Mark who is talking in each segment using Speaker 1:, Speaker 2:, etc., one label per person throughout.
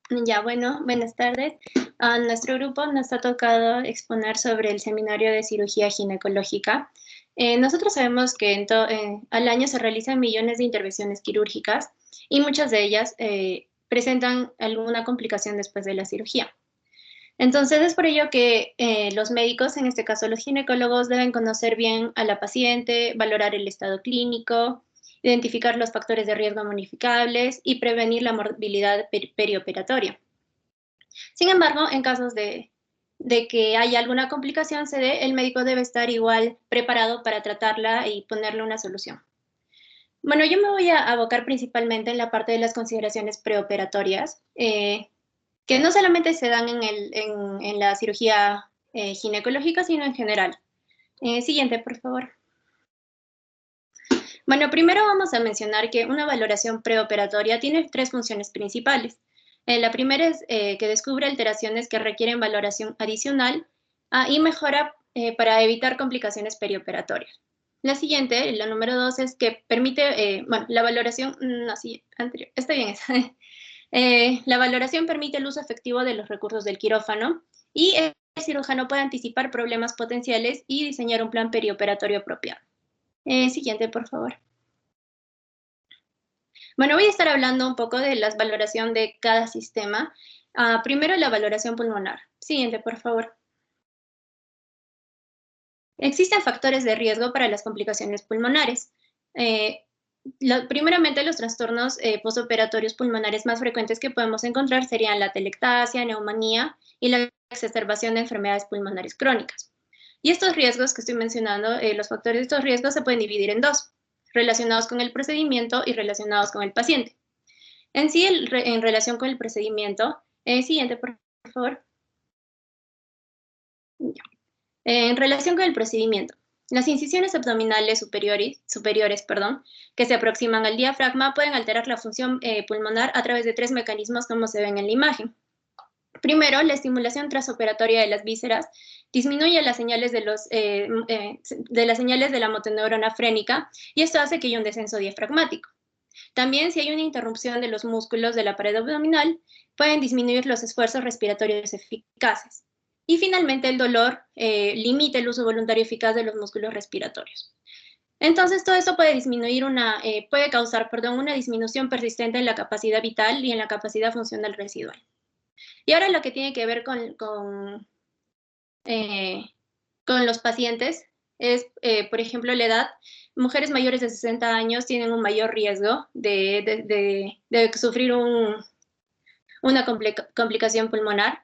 Speaker 1: Ya, bueno, buenas tardes. A nuestro grupo nos ha tocado exponer sobre el seminario de cirugía ginecológica. Nosotros sabemos que al año se realizan millones de intervenciones quirúrgicas y muchas de ellas presentan alguna complicación después de la cirugía. Entonces, es por ello que los médicos, en este caso los ginecólogos, deben conocer bien a la paciente, valorar el estado clínico, identificar los factores de riesgo modificables y prevenir la morbilidad perioperatoria. Sin embargo, en casos de que haya alguna complicación se dé, el médico debe estar igual preparado para tratarla y ponerle una solución. Bueno, yo me voy a abocar principalmente en la parte de las consideraciones preoperatorias, que no solamente se dan en la cirugía ginecológica, sino en general. Siguiente, por favor. Bueno, primero vamos a mencionar que una valoración preoperatoria tiene tres funciones principales. La primera es que descubre alteraciones que requieren valoración adicional y mejora para evitar complicaciones perioperatorias. La siguiente, la número dos, es que permite, bueno, la valoración, no, sí, anterior, está bien esa. La valoración permite el uso efectivo de los recursos del quirófano y el cirujano puede anticipar problemas potenciales y diseñar un plan perioperatorio apropiado. Siguiente, por favor. Bueno, voy a estar hablando un poco de la valoración de cada sistema. Primero, la valoración pulmonar. Siguiente, por favor. Existen factores de riesgo para las complicaciones pulmonares. Eh, Primeramente, los trastornos postoperatorios pulmonares más frecuentes que podemos encontrar serían la atelectasia, neumonía y la exacerbación de enfermedades pulmonares crónicas. Y estos riesgos que estoy mencionando, los factores de estos riesgos se pueden dividir en dos, relacionados con el procedimiento y relacionados con el paciente. En sí, en relación con el procedimiento, siguiente, por favor. Ya. En relación con el procedimiento, las incisiones abdominales superiores, que se aproximan al diafragma pueden alterar la función pulmonar a través de tres mecanismos como se ven en la imagen. Primero, la estimulación transoperatoria de las vísceras disminuye las señales de las señales de la motoneurona frénica y esto hace que haya un descenso diafragmático. También, si hay una interrupción de los músculos de la pared abdominal, pueden disminuir los esfuerzos respiratorios eficaces. Y finalmente, el dolor limita el uso voluntario eficaz de los músculos respiratorios. Entonces, todo esto puede causar una disminución persistente en la capacidad vital y en la capacidad funcional residual. Y ahora lo que tiene que ver eh, con los pacientes es, por ejemplo, la edad. Mujeres mayores de 60 años tienen un mayor riesgo de sufrir una complicación pulmonar.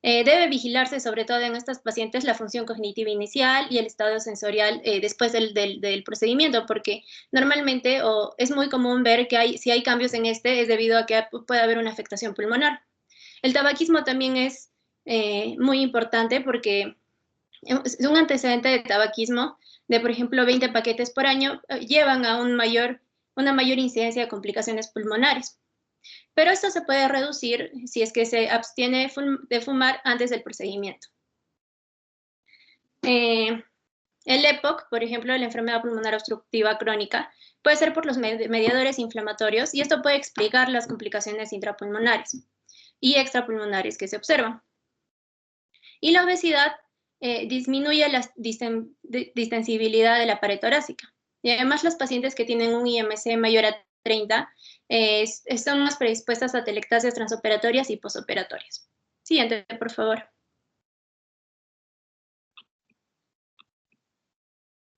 Speaker 1: Debe vigilarse, sobre todo en estas pacientes, la función cognitiva inicial y el estado sensorial después del procedimiento, porque normalmente es muy común ver que si hay cambios en este es debido a que puede haber una afectación pulmonar. El tabaquismo también es muy importante porque es un antecedente de tabaquismo de, por ejemplo, 20 paquetes por año, llevan a una mayor incidencia de complicaciones pulmonares. Pero esto se puede reducir si es que se abstiene de fumar antes del procedimiento. El EPOC, por ejemplo, la enfermedad pulmonar obstructiva crónica, puede ser por los mediadores inflamatorios y esto puede explicar las complicaciones intrapulmonares y extrapulmonares que se observan. Y la obesidad disminuye la distensibilidad de la pared torácica. Y además los pacientes que tienen un IMC mayor a 30 están más predispuestas a atelectasias transoperatorias y posoperatorias. Siguiente, por favor.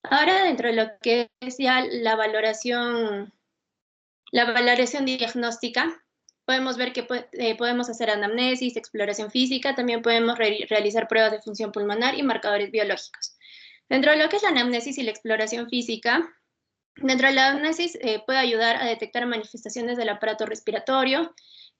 Speaker 1: Ahora, dentro de lo que es ya la valoración diagnóstica, podemos ver que podemos hacer anamnesis, exploración física, también podemos realizar pruebas de función pulmonar y marcadores biológicos. Dentro de lo que es la anamnesis y la exploración física, dentro de la anamnesis puede ayudar a detectar manifestaciones del aparato respiratorio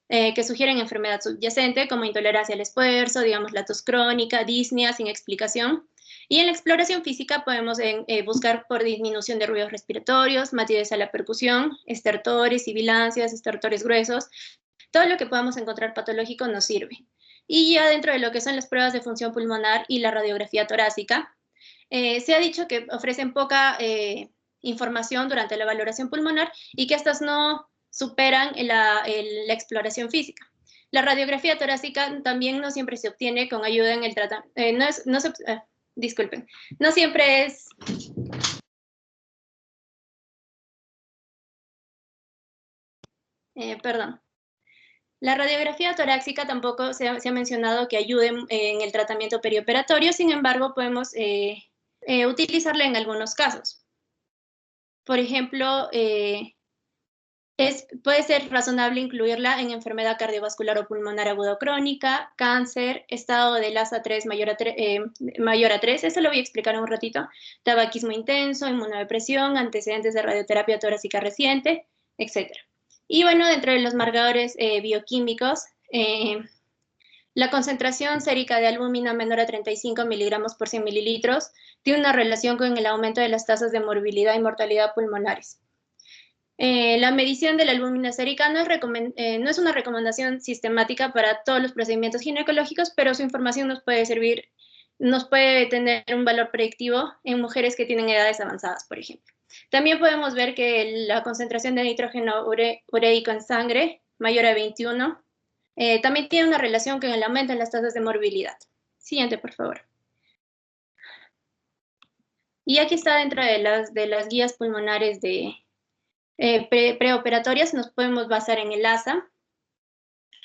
Speaker 1: que sugieren enfermedad subyacente como intolerancia al esfuerzo, digamos la tos crónica, disnea sin explicación. Y en la exploración física podemos buscar por disminución de ruidos respiratorios, matidez a la percusión, estertores, sibilancias, estertores gruesos. Todo lo que podamos encontrar patológico nos sirve. Y ya dentro de lo que son las pruebas de función pulmonar y la radiografía torácica, se ha dicho que ofrecen poca información durante la valoración pulmonar y que estas no superan la exploración física. La radiografía torácica también no siempre se obtiene con ayuda en el tratamiento, disculpen, no siempre es... perdón. La radiografía torácica tampoco se ha mencionado que ayude en el tratamiento perioperatorio, sin embargo, podemos utilizarla en algunos casos. Por ejemplo, puede ser razonable incluirla en enfermedad cardiovascular o pulmonar aguda o crónica, cáncer, estado del ASA3 mayor a 3, eso lo voy a explicar en un ratito, tabaquismo intenso, inmunodepresión, antecedentes de radioterapia torácica reciente, etc. Y bueno, dentro de los marcadores bioquímicos, la concentración sérica de albúmina menor a 35 miligramos por 100 mililitros tiene una relación con el aumento de las tasas de morbilidad y mortalidad pulmonares. La medición de la albúmina sérica no es una recomendación sistemática para todos los procedimientos ginecológicos, pero su información nos puede servir, nos puede tener un valor predictivo en mujeres que tienen edades avanzadas, por ejemplo. También podemos ver que la concentración de nitrógeno ureico en sangre, mayor a 21, también tiene una relación con el aumento en las tasas de morbilidad. Siguiente, por favor. Y aquí está dentro de las guías pulmonares preoperatorias, nos podemos basar en el ASA,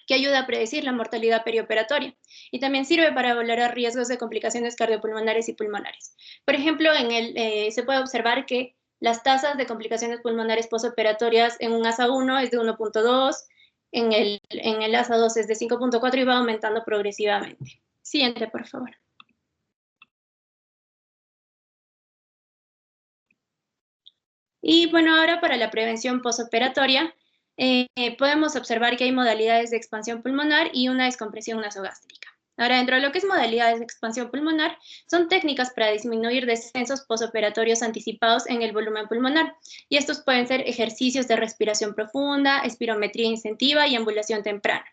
Speaker 1: que ayuda a predecir la mortalidad perioperatoria y también sirve para valorar riesgos de complicaciones cardiopulmonares y pulmonares. Por ejemplo, se puede observar que las tasas de complicaciones pulmonares postoperatorias en un ASA1 es de 1.2, en el ASA2 es de 5.4 y va aumentando progresivamente. Siguiente, por favor. Y bueno, ahora para la prevención postoperatoria, podemos observar que hay modalidades de expansión pulmonar y una descompresión nasogástrica. Ahora, dentro de lo que es modalidades de expansión pulmonar, son técnicas para disminuir descensos postoperatorios anticipados en el volumen pulmonar. Y estos pueden ser ejercicios de respiración profunda, espirometría incentiva y ambulación temprana.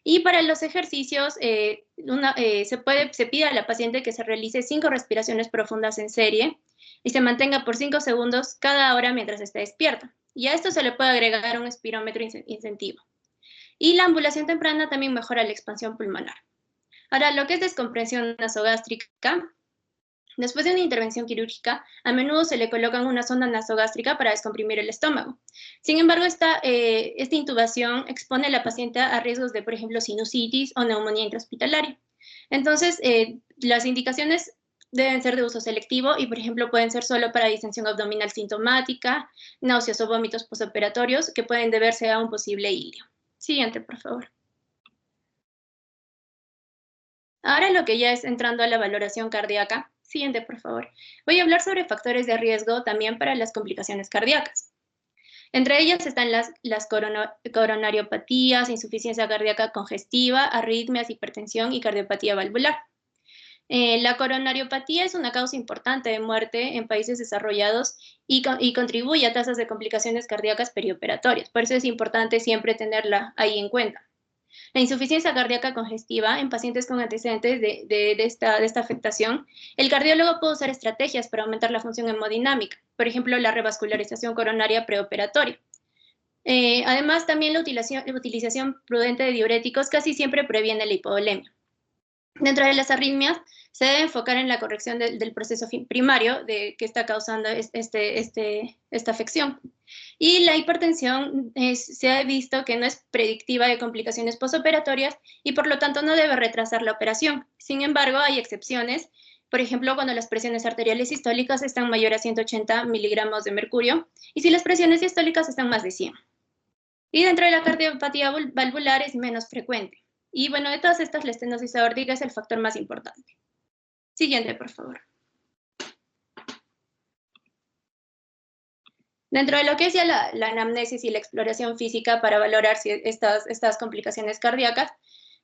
Speaker 1: Y para los ejercicios, se pide a la paciente que se realice 5 respiraciones profundas en serie y se mantenga por 5 segundos cada hora mientras esté despierta. Y a esto se le puede agregar un espirómetro incentivo. Y la ambulación temprana también mejora la expansión pulmonar. Ahora, lo que es descompresión nasogástrica, después de una intervención quirúrgica, a menudo se le coloca una sonda nasogástrica para descomprimir el estómago. Sin embargo, esta intubación expone a la paciente a riesgos de, por ejemplo, sinusitis o neumonía intrahospitalaria. Entonces, las indicaciones deben ser de uso selectivo y, por ejemplo, pueden ser solo para distensión abdominal sintomática, náuseas o vómitos postoperatorios que pueden deberse a un posible ilio. Siguiente, por favor. Ahora lo que ya es entrando a la valoración cardíaca. Siguiente, por favor. Voy a hablar sobre factores de riesgo también para las complicaciones cardíacas. Entre ellas están las coronariopatías, insuficiencia cardíaca congestiva, arritmias, hipertensión y cardiopatía valvular. La coronariopatía es una causa importante de muerte en países desarrollados y contribuye a tasas de complicaciones cardíacas perioperatorias. Por eso es importante siempre tenerla ahí en cuenta. La insuficiencia cardíaca congestiva en pacientes con antecedentes de esta afectación, el cardiólogo puede usar estrategias para aumentar la función hemodinámica, por ejemplo, la revascularización coronaria preoperatoria. Además, también la utilización prudente de diuréticos casi siempre previene la hipovolemia. Dentro de las arritmias, se debe enfocar en la corrección del proceso primario que está causando esta afección. Y la hipertensión se ha visto que no es predictiva de complicaciones postoperatorias y por lo tanto no debe retrasar la operación. Sin embargo, hay excepciones, por ejemplo, cuando las presiones arteriales sistólicas están mayores a 180 miligramos de mercurio y si las presiones diastólicas están más de 100. Y dentro de la cardiopatía valvular es menos frecuente. Y bueno, de todas estas, la estenosis aórtica es el factor más importante. Siguiente, por favor. Dentro de lo que es ya la anamnesis y la exploración física para valorar si estas complicaciones cardíacas,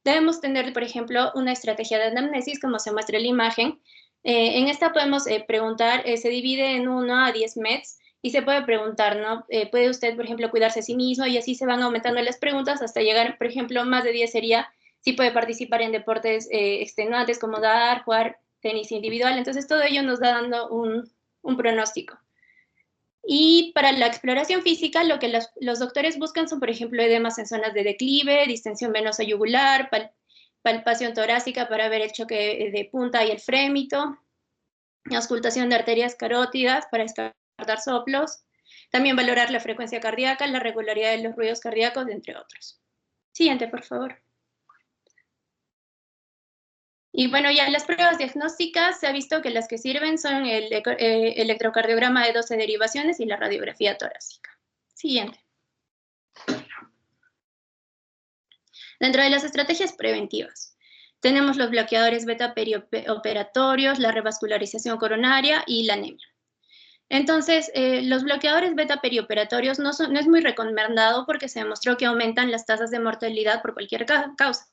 Speaker 1: debemos tener, por ejemplo, una estrategia de anamnesis, como se muestra en la imagen. En esta podemos preguntar, se divide en 1 a 10 METs, y se puede preguntar, ¿no? ¿Puede usted, por ejemplo, cuidarse a sí mismo? Y así se van aumentando las preguntas hasta llegar, por ejemplo, más de 10 sería si puede participar en deportes extenuantes como dar, jugar tenis individual. Entonces, todo ello nos da dando un pronóstico. Y para la exploración física, lo que los doctores buscan son, por ejemplo, edemas en zonas de declive, distensión venosa yugular, palpación torácica para ver el choque de punta y el frémito, auscultación de arterias carótidas para descartar soplos, también valorar la frecuencia cardíaca, la regularidad de los ruidos cardíacos, entre otros. Siguiente, por favor. Y bueno, ya en las pruebas diagnósticas se ha visto que las que sirven son el electrocardiograma de 12 derivaciones y la radiografía torácica. Siguiente. Dentro de las estrategias preventivas, tenemos los bloqueadores beta perioperatorios, la revascularización coronaria y la anemia. Entonces, los bloqueadores beta perioperatorios no es muy recomendado porque se demostró que aumentan las tasas de mortalidad por cualquier causa.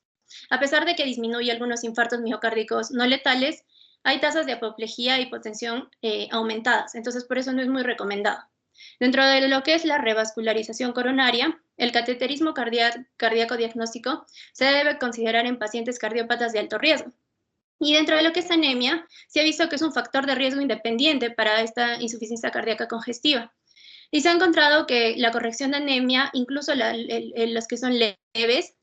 Speaker 1: A pesar de que disminuye algunos infartos miocárdicos no letales, hay tasas de apoplejía y hipotensión aumentadas, entonces por eso no es muy recomendado. Dentro de lo que es la revascularización coronaria, el cateterismo cardíaco diagnóstico se debe considerar en pacientes cardiópatas de alto riesgo. Y dentro de lo que es anemia, se ha visto que es un factor de riesgo independiente para esta insuficiencia cardíaca congestiva. Y se ha encontrado que la corrección de anemia, incluso los que son leves,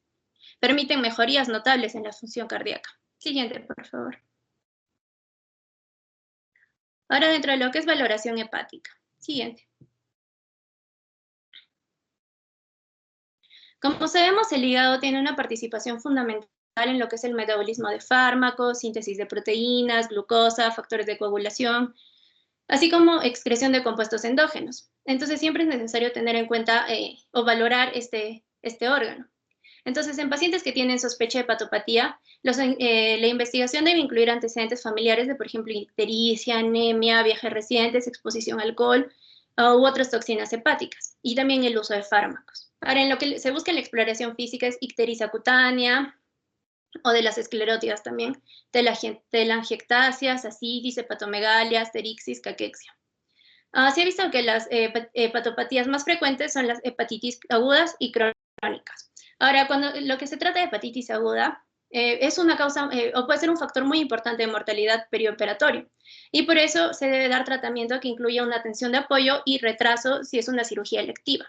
Speaker 1: permiten mejorías notables en la función cardíaca. Siguiente, por favor. Ahora dentro de lo que es valoración hepática. Siguiente. Como sabemos, el hígado tiene una participación fundamental en lo que es el metabolismo de fármacos, síntesis de proteínas, glucosa, factores de coagulación, así como excreción de compuestos endógenos. Entonces siempre es necesario tener en cuenta o valorar este órgano. Entonces, en pacientes que tienen sospecha de hepatopatía, la investigación debe incluir antecedentes familiares de, por ejemplo, ictericia, anemia, viajes recientes, exposición al alcohol u otras toxinas hepáticas, y también el uso de fármacos. Ahora, en lo que se busca en la exploración física es ictericia cutánea, o de las esclerótidas también, telangiectasias, ascitis, hepatomegalia, asterixis, caquexia. Se ha visto que las hepatopatías más frecuentes son las hepatitis agudas y crónicas. Ahora, cuando lo que se trata de hepatitis aguda, es una causa o puede ser un factor muy importante de mortalidad perioperatorio. Y por eso se debe dar tratamiento que incluya una atención de apoyo y retraso si es una cirugía electiva.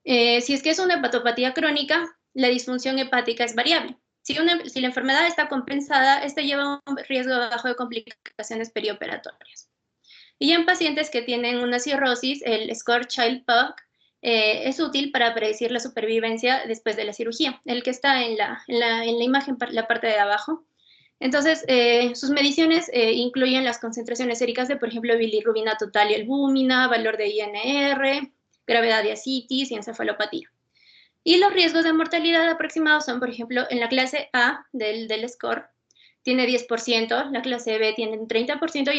Speaker 1: Si es que es una hepatopatía crónica, la disfunción hepática es variable. Si la enfermedad está compensada, esta lleva un riesgo bajo de complicaciones perioperatorias. Y en pacientes que tienen una cirrosis, el score Child-Pugh es útil para predecir la supervivencia después de la cirugía, el que está en la imagen, la parte de abajo. Entonces, sus mediciones incluyen las concentraciones séricas de, por ejemplo, bilirrubina total y albúmina, valor de INR, gravedad de ascitis y encefalopatía. Y los riesgos de mortalidad aproximados son, por ejemplo, en la clase A del score, tiene 10%, la clase B tiene un 30%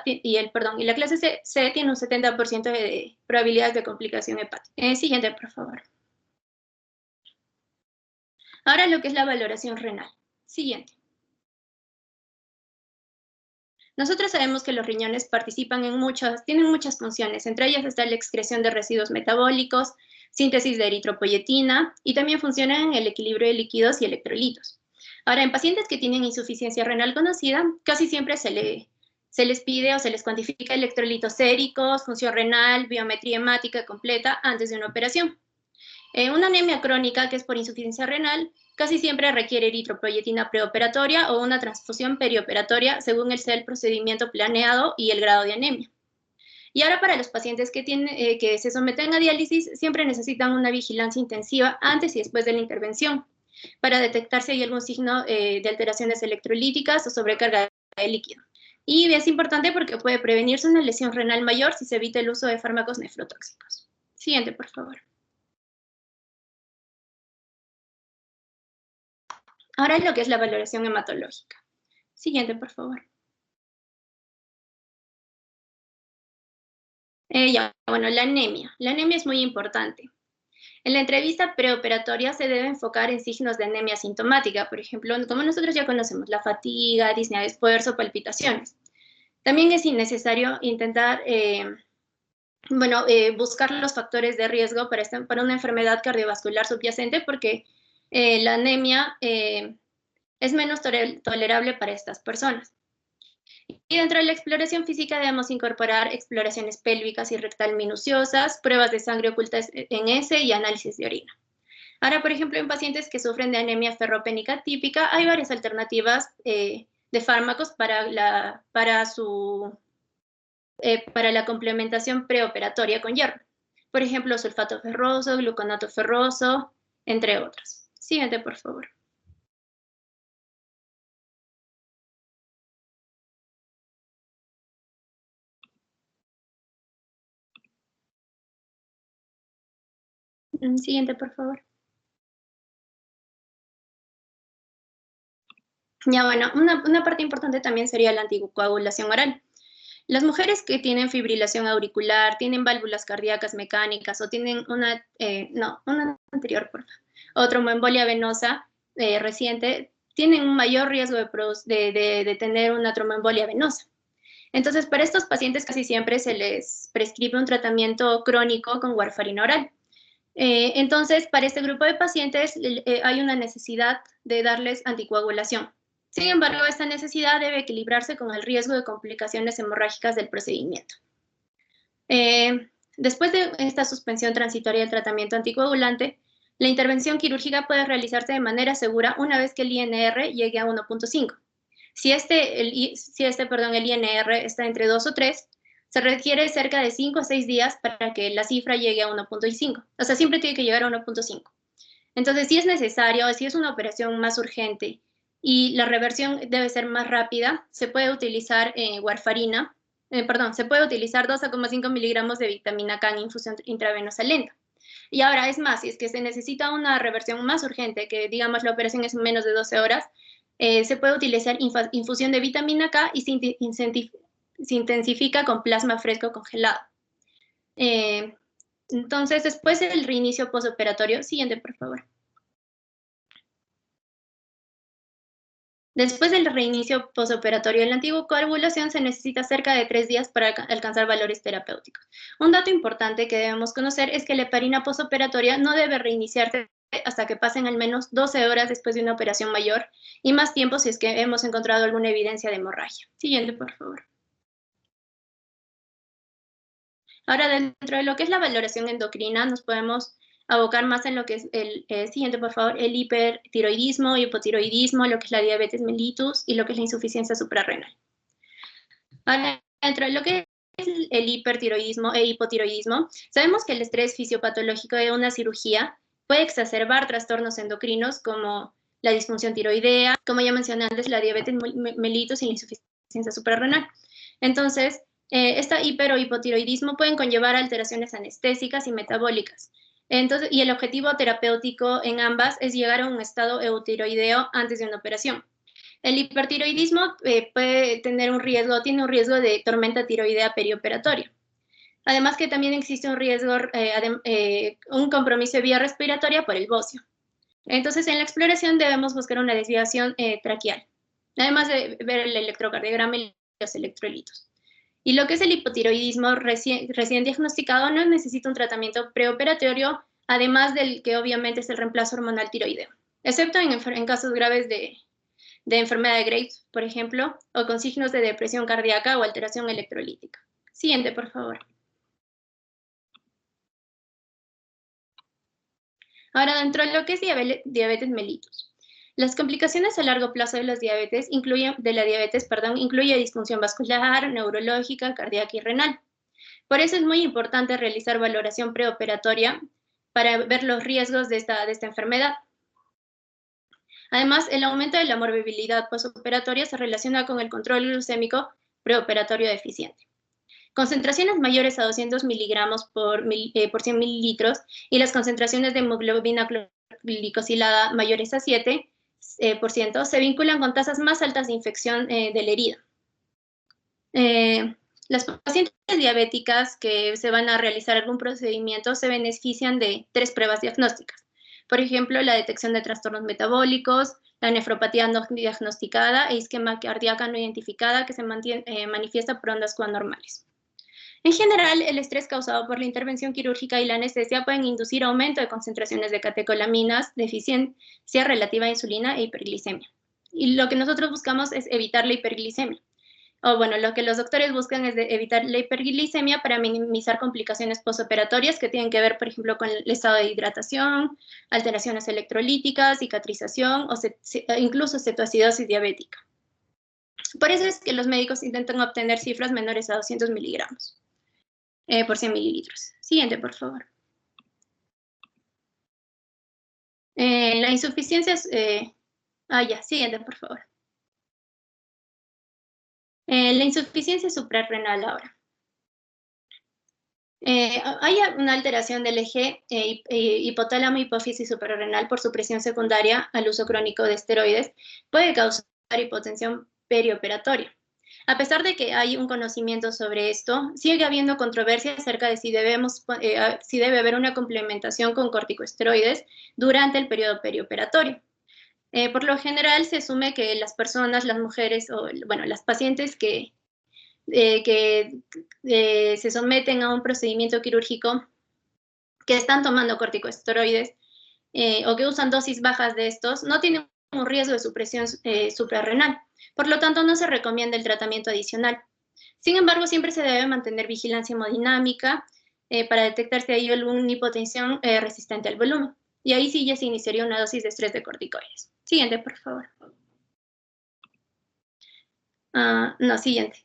Speaker 1: y la clase C tiene un 70% de probabilidades de complicación hepática. Siguiente, por favor. Ahora lo que es la valoración renal. Siguiente. Nosotros sabemos que los riñones participan tienen muchas funciones, entre ellas está la excreción de residuos metabólicos, síntesis de eritropoyetina y también funcionan en el equilibrio de líquidos y electrolitos. Ahora, en pacientes que tienen insuficiencia renal conocida, casi siempre se les pide o se les cuantifica electrolitos séricos, función renal, biometría hemática completa antes de una operación. Una anemia crónica, que es por insuficiencia renal, casi siempre requiere eritropoyetina preoperatoria o una transfusión perioperatoria según sea el procedimiento planeado y el grado de anemia. Y ahora para los pacientes que se someten a diálisis, siempre necesitan una vigilancia intensiva antes y después de la intervención para detectar si hay algún signo de alteraciones electrolíticas o sobrecarga de líquido. Y es importante porque puede prevenirse una lesión renal mayor si se evita el uso de fármacos nefrotóxicos. Siguiente, por favor. Ahora lo que es la valoración hematológica. Siguiente, por favor. Bueno, la anemia. La anemia es muy importante. En la entrevista preoperatoria se debe enfocar en signos de anemia sintomática, por ejemplo, como nosotros ya conocemos, la fatiga, disnea de esfuerzo, palpitaciones. También es innecesario intentar buscar los factores de riesgo para una enfermedad cardiovascular subyacente porque la anemia es menos tolerable para estas personas. Y dentro de la exploración física debemos incorporar exploraciones pélvicas y rectal minuciosas, pruebas de sangre ocultas en S y análisis de orina. Ahora, por ejemplo, en pacientes que sufren de anemia ferropénica típica, hay varias alternativas de fármacos para la complementación preoperatoria con hierro. Por ejemplo, sulfato ferroso, gluconato ferroso, entre otros. Siguiente, por favor. Siguiente, por favor. Ya bueno, una parte importante también sería la anticoagulación oral. Las mujeres que tienen fibrilación auricular, tienen válvulas cardíacas mecánicas o tienen una anterior, por favor, o tromboembolia venosa reciente, tienen un mayor riesgo de tener una tromboembolia venosa. Entonces, para estos pacientes casi siempre se les prescribe un tratamiento crónico con warfarina oral. Entonces, para este grupo de pacientes hay una necesidad de darles anticoagulación. Sin embargo, esta necesidad debe equilibrarse con el riesgo de complicaciones hemorrágicas del procedimiento. Después de esta suspensión transitoria del tratamiento anticoagulante, la intervención quirúrgica puede realizarse de manera segura una vez que el INR llegue a 1.5. Si el INR está entre 2 o 3, se requiere cerca de 5 o 6 días para que la cifra llegue a 1.5. O sea, siempre tiene que llegar a 1.5. Entonces, si es necesario, si es una operación más urgente y la reversión debe ser más rápida, se puede utilizar warfarina, se puede utilizar 2,5 miligramos de vitamina K en infusión intravenosa lenta. Y ahora, es más, si es que se necesita una reversión más urgente, que digamos la operación es en menos de 12 horas, se puede utilizar infusión de vitamina K y se intensifica con plasma fresco congelado. Entonces, después del reinicio postoperatorio, siguiente, por favor. Después del reinicio postoperatorio de la anticoagulación, se necesita cerca de 3 días para alcanzar valores terapéuticos. Un dato importante que debemos conocer es que la heparina postoperatoria no debe reiniciarse hasta que pasen al menos 12 horas después de una operación mayor y más tiempo si es que hemos encontrado alguna evidencia de hemorragia. Siguiente, por favor. Ahora, dentro de lo que es la valoración endocrina, nos podemos abocar más en lo que es siguiente, por favor, el hipertiroidismo, hipotiroidismo, lo que es la diabetes mellitus y lo que es la insuficiencia suprarrenal. Ahora, dentro de lo que es el hipertiroidismo e hipotiroidismo, sabemos que el estrés fisiopatológico de una cirugía puede exacerbar trastornos endocrinos como la disfunción tiroidea, como ya mencioné antes, la diabetes mellitus y la insuficiencia suprarrenal. Entonces, esta hiper o hipotiroidismo pueden conllevar alteraciones anestésicas y metabólicas. Entonces, y el objetivo terapéutico en ambas es llegar a un estado eutiroideo antes de una operación. El hipertiroidismo puede tener tiene un riesgo de tormenta tiroidea perioperatoria. Además que también existe un riesgo, un compromiso de vía respiratoria por el bocio. Entonces, en la exploración debemos buscar una desviación traqueal, además de ver el electrocardiograma y los electrolitos. Y lo que es el hipotiroidismo recién diagnosticado no necesita un tratamiento preoperatorio, además del que obviamente es el reemplazo hormonal tiroideo, excepto en casos graves de enfermedad de Graves, por ejemplo, o con signos de depresión cardíaca o alteración electrolítica. Siguiente, por favor. Ahora, dentro de lo que es diabetes mellitus. Las complicaciones a largo plazo de la diabetes incluye disfunción vascular, neurológica, cardíaca y renal. Por eso es muy importante realizar valoración preoperatoria para ver los riesgos de esta enfermedad. Además, el aumento de la morbilidad postoperatoria se relaciona con el control glucémico preoperatorio deficiente. Concentraciones mayores a 200 miligramos por 100 mililitros y las concentraciones de hemoglobina glicosilada mayores a 7% se vinculan con tasas más altas de infección de la herida. Las pacientes diabéticas que se van a realizar algún procedimiento se benefician de 3 pruebas diagnósticas. Por ejemplo, la detección de trastornos metabólicos, la nefropatía no diagnosticada e isquemia cardíaca no identificada que se manifiesta por ondas Q anormales. En general, el estrés causado por la intervención quirúrgica y la anestesia pueden inducir aumento de concentraciones de catecolaminas, deficiencia relativa a insulina e hiperglicemia. Y lo que nosotros buscamos es evitar la hiperglicemia. o bueno, lo que los doctores buscan es evitar la hiperglicemia para minimizar complicaciones postoperatorias que tienen que ver, por ejemplo, con el estado de hidratación, alteraciones electrolíticas, cicatrización o incluso cetoacidosis diabética. Por eso es que los médicos intentan obtener cifras menores a 200 miligramos por 100 mililitros. Siguiente, por favor. La insuficiencia siguiente, por favor. La insuficiencia suprarrenal ahora. Hay una alteración del eje hipotálamo-hipófisis suprarrenal por supresión secundaria al uso crónico de esteroides. Puede causar hipotensión perioperatoria. A pesar de que hay un conocimiento sobre esto, sigue habiendo controversia acerca de si debe haber una complementación con corticosteroides durante el periodo perioperatorio. Por lo general se asume que las personas, las mujeres o, bueno, las pacientes que se someten a un procedimiento quirúrgico que están tomando corticosteroides o que usan dosis bajas de estos, no tienen un riesgo de supresión suprarrenal. Por lo tanto, no se recomienda el tratamiento adicional. Sin embargo, siempre se debe mantener vigilancia hemodinámica para detectar si hay alguna hipotensión resistente al volumen. Y ahí sí ya se iniciaría una dosis de estrés de corticoides. Siguiente, por favor. Siguiente.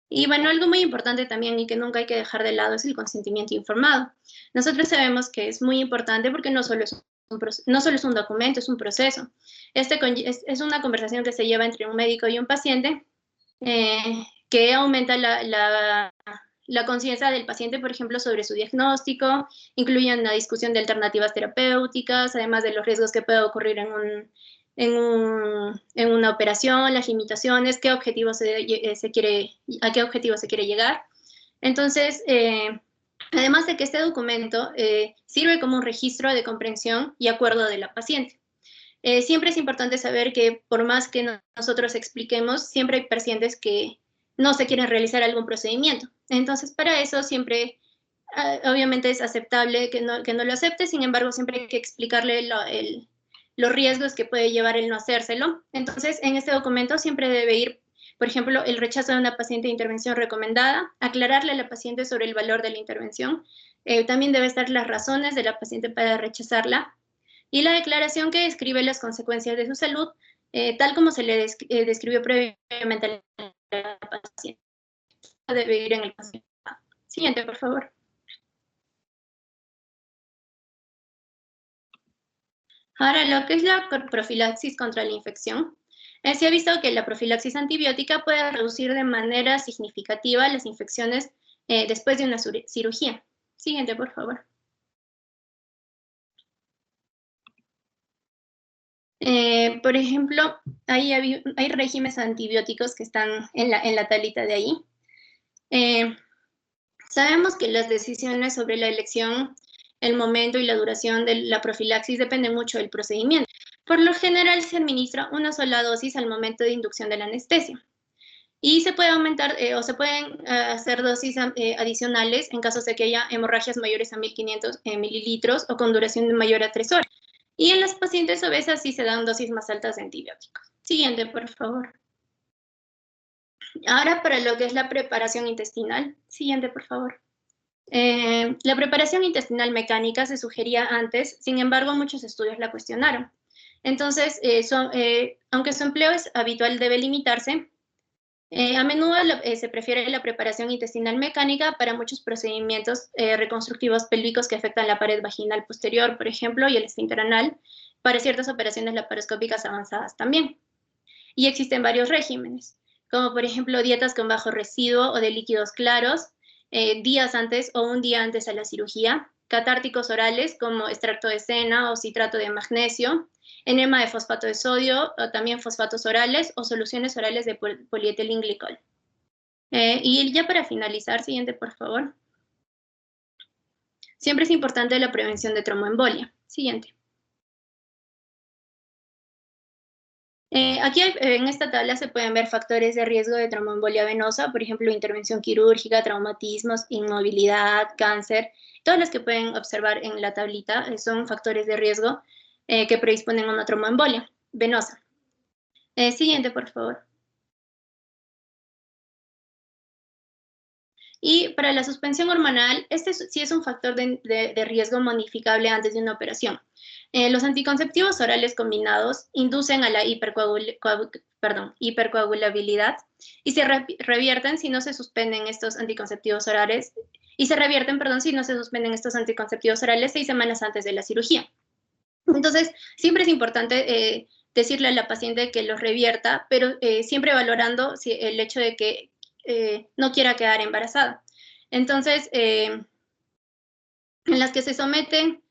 Speaker 1: Y bueno, algo muy importante también y que nunca hay que dejar de lado es el consentimiento informado. Nosotros sabemos que es muy importante porque no solo es un documento, es un proceso. Es una conversación que se lleva entre un médico y un paciente que aumenta la conciencia del paciente, por ejemplo, sobre su diagnóstico, incluye una discusión de alternativas terapéuticas, además de los riesgos que puede ocurrir en una operación, las limitaciones, a qué objetivo se quiere llegar. Entonces, además de que este documento sirve como un registro de comprensión y acuerdo de la paciente. Siempre es importante saber que por más que nosotros expliquemos, siempre hay pacientes que no se quieren realizar algún procedimiento. Entonces, para eso siempre, obviamente es aceptable que no lo acepte, sin embargo, siempre hay que explicarle los riesgos que puede llevar el no hacérselo. Entonces, en este documento siempre debe ir, por ejemplo, el rechazo de una paciente de intervención recomendada, aclararle a la paciente sobre el valor de la intervención. También debe estar las razones de la paciente para rechazarla y la declaración que describe las consecuencias de su salud, tal como se le describió previamente a la paciente. Debe ir en el paciente. Siguiente, por favor. Ahora, lo que es la profilaxis contra la infección. Se ha visto que la profilaxis antibiótica puede reducir de manera significativa las infecciones después de una cirugía. Siguiente, por favor. Por ejemplo, hay regímenes antibióticos que están en la tablita de ahí. Sabemos que las decisiones sobre la elección, el momento y la duración de la profilaxis dependen mucho del procedimiento. Por lo general se administra una sola dosis al momento de inducción de la anestesia. Y se puede aumentar o se pueden hacer dosis adicionales en caso de que haya hemorragias mayores a 1500 mililitros o con duración mayor a 3 horas. Y en las pacientes obesas sí se dan dosis más altas de antibióticos. Siguiente, por favor. Ahora para lo que es la preparación intestinal. Siguiente, por favor. La preparación intestinal mecánica se sugería antes, sin embargo, muchos estudios la cuestionaron. Entonces, aunque su empleo es habitual, debe limitarse. A menudo se prefiere la preparación intestinal mecánica para muchos procedimientos reconstructivos pélvicos que afectan la pared vaginal posterior, por ejemplo, y el esfínter anal, para ciertas operaciones laparoscópicas avanzadas también. Y existen varios regímenes, como por ejemplo dietas con bajo residuo o de líquidos claros, días antes o un día antes a la cirugía, catárticos orales como extracto de sena o citrato de magnesio, enema de fosfato de sodio o también fosfatos orales o soluciones orales de polietilenglicol. Y ya para finalizar, siguiente por favor. Siempre es importante la prevención de tromboembolia. Siguiente. Aquí en esta tabla se pueden ver factores de riesgo de tromboembolia venosa, por ejemplo, intervención quirúrgica, traumatismos, inmovilidad, cáncer. Todos los que pueden observar en la tablita son factores de riesgo que predisponen a una tromboembolia venosa. Siguiente, por favor. Y para la suspensión hormonal, este sí es un factor de riesgo modificable antes de una operación. Los anticonceptivos orales combinados inducen a la hipercoagulabilidad y se revierten si no se suspenden estos anticonceptivos orales, y se revierten, perdón, si no se suspenden estos anticonceptivos orales 6 semanas antes de la cirugía. Entonces, siempre es importante decirle a la paciente que los revierta, pero siempre valorando el hecho de que no quiera quedar embarazada. Entonces, en las que se someten,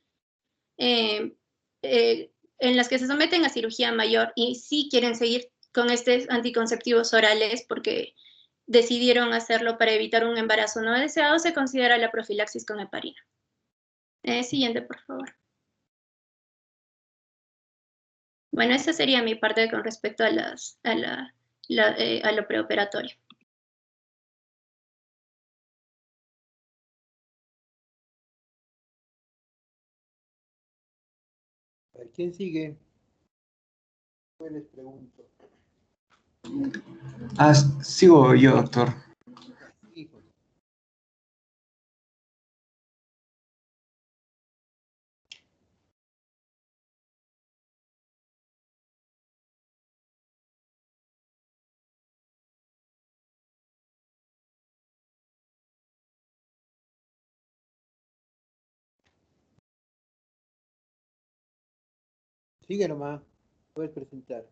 Speaker 1: eh, en las que se someten a cirugía mayor y sí quieren seguir con estos anticonceptivos orales porque decidieron hacerlo para evitar un embarazo no deseado, se considera la profilaxis con heparina. Siguiente, por favor. Bueno, esa sería mi parte con respecto a lo preoperatorio.
Speaker 2: A ver, ¿quién sigue? Pues les pregunto.
Speaker 3: Sigo yo, doctor.
Speaker 2: Hijos. Sigue nomás, puedes presentar.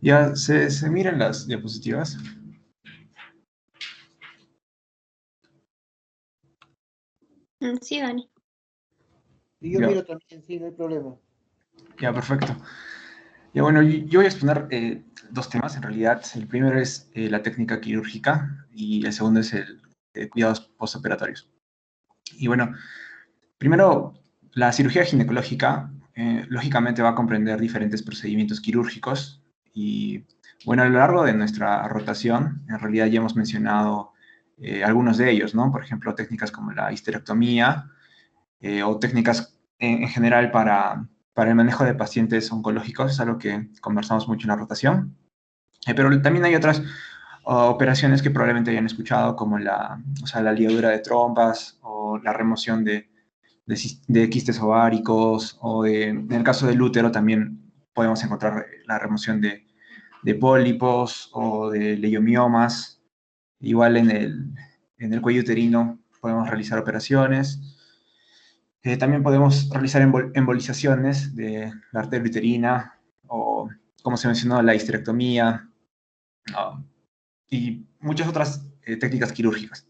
Speaker 3: Ya se miran las diapositivas.
Speaker 1: Sí, Dani.
Speaker 2: Y yo
Speaker 3: Ya.
Speaker 2: miro también, sí, no hay problema.
Speaker 3: Ya, perfecto. Ya, bueno, yo voy a exponer dos temas en realidad. El primero es la técnica quirúrgica y el segundo es el cuidados postoperatorios. Y bueno, primero, la cirugía ginecológica lógicamente va a comprender diferentes procedimientos quirúrgicos y bueno, a lo largo de nuestra rotación, en realidad ya hemos mencionado algunos de ellos, ¿no? Por ejemplo, técnicas como la histerectomía o técnicas en general para el manejo de pacientes oncológicos, es algo que conversamos mucho en la rotación. Pero también hay otras operaciones que probablemente hayan escuchado, como la ligadura de trompas o la remoción de quistes ováricos, en el caso del útero también podemos encontrar la remoción de pólipos o de leiomiomas. Igual en el cuello uterino podemos realizar operaciones. También podemos realizar embolizaciones de la arteria uterina o, como se mencionó, la histerectomía y muchas otras técnicas quirúrgicas.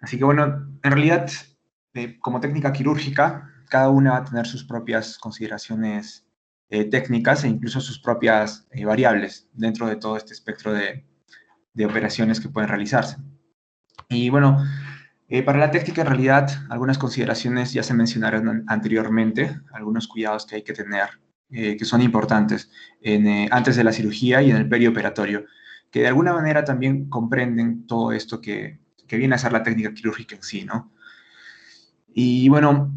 Speaker 3: Así que bueno, en realidad, como técnica quirúrgica, cada una va a tener sus propias consideraciones técnicas e incluso sus propias variables dentro de todo este espectro de operaciones que pueden realizarse. Y bueno, para la técnica, en realidad, algunas consideraciones ya se mencionaron anteriormente, algunos cuidados que hay que tener, que son importantes antes de la cirugía y en el perioperatorio, que de alguna manera también comprenden todo esto que viene a ser la técnica quirúrgica en sí, ¿no? Y bueno,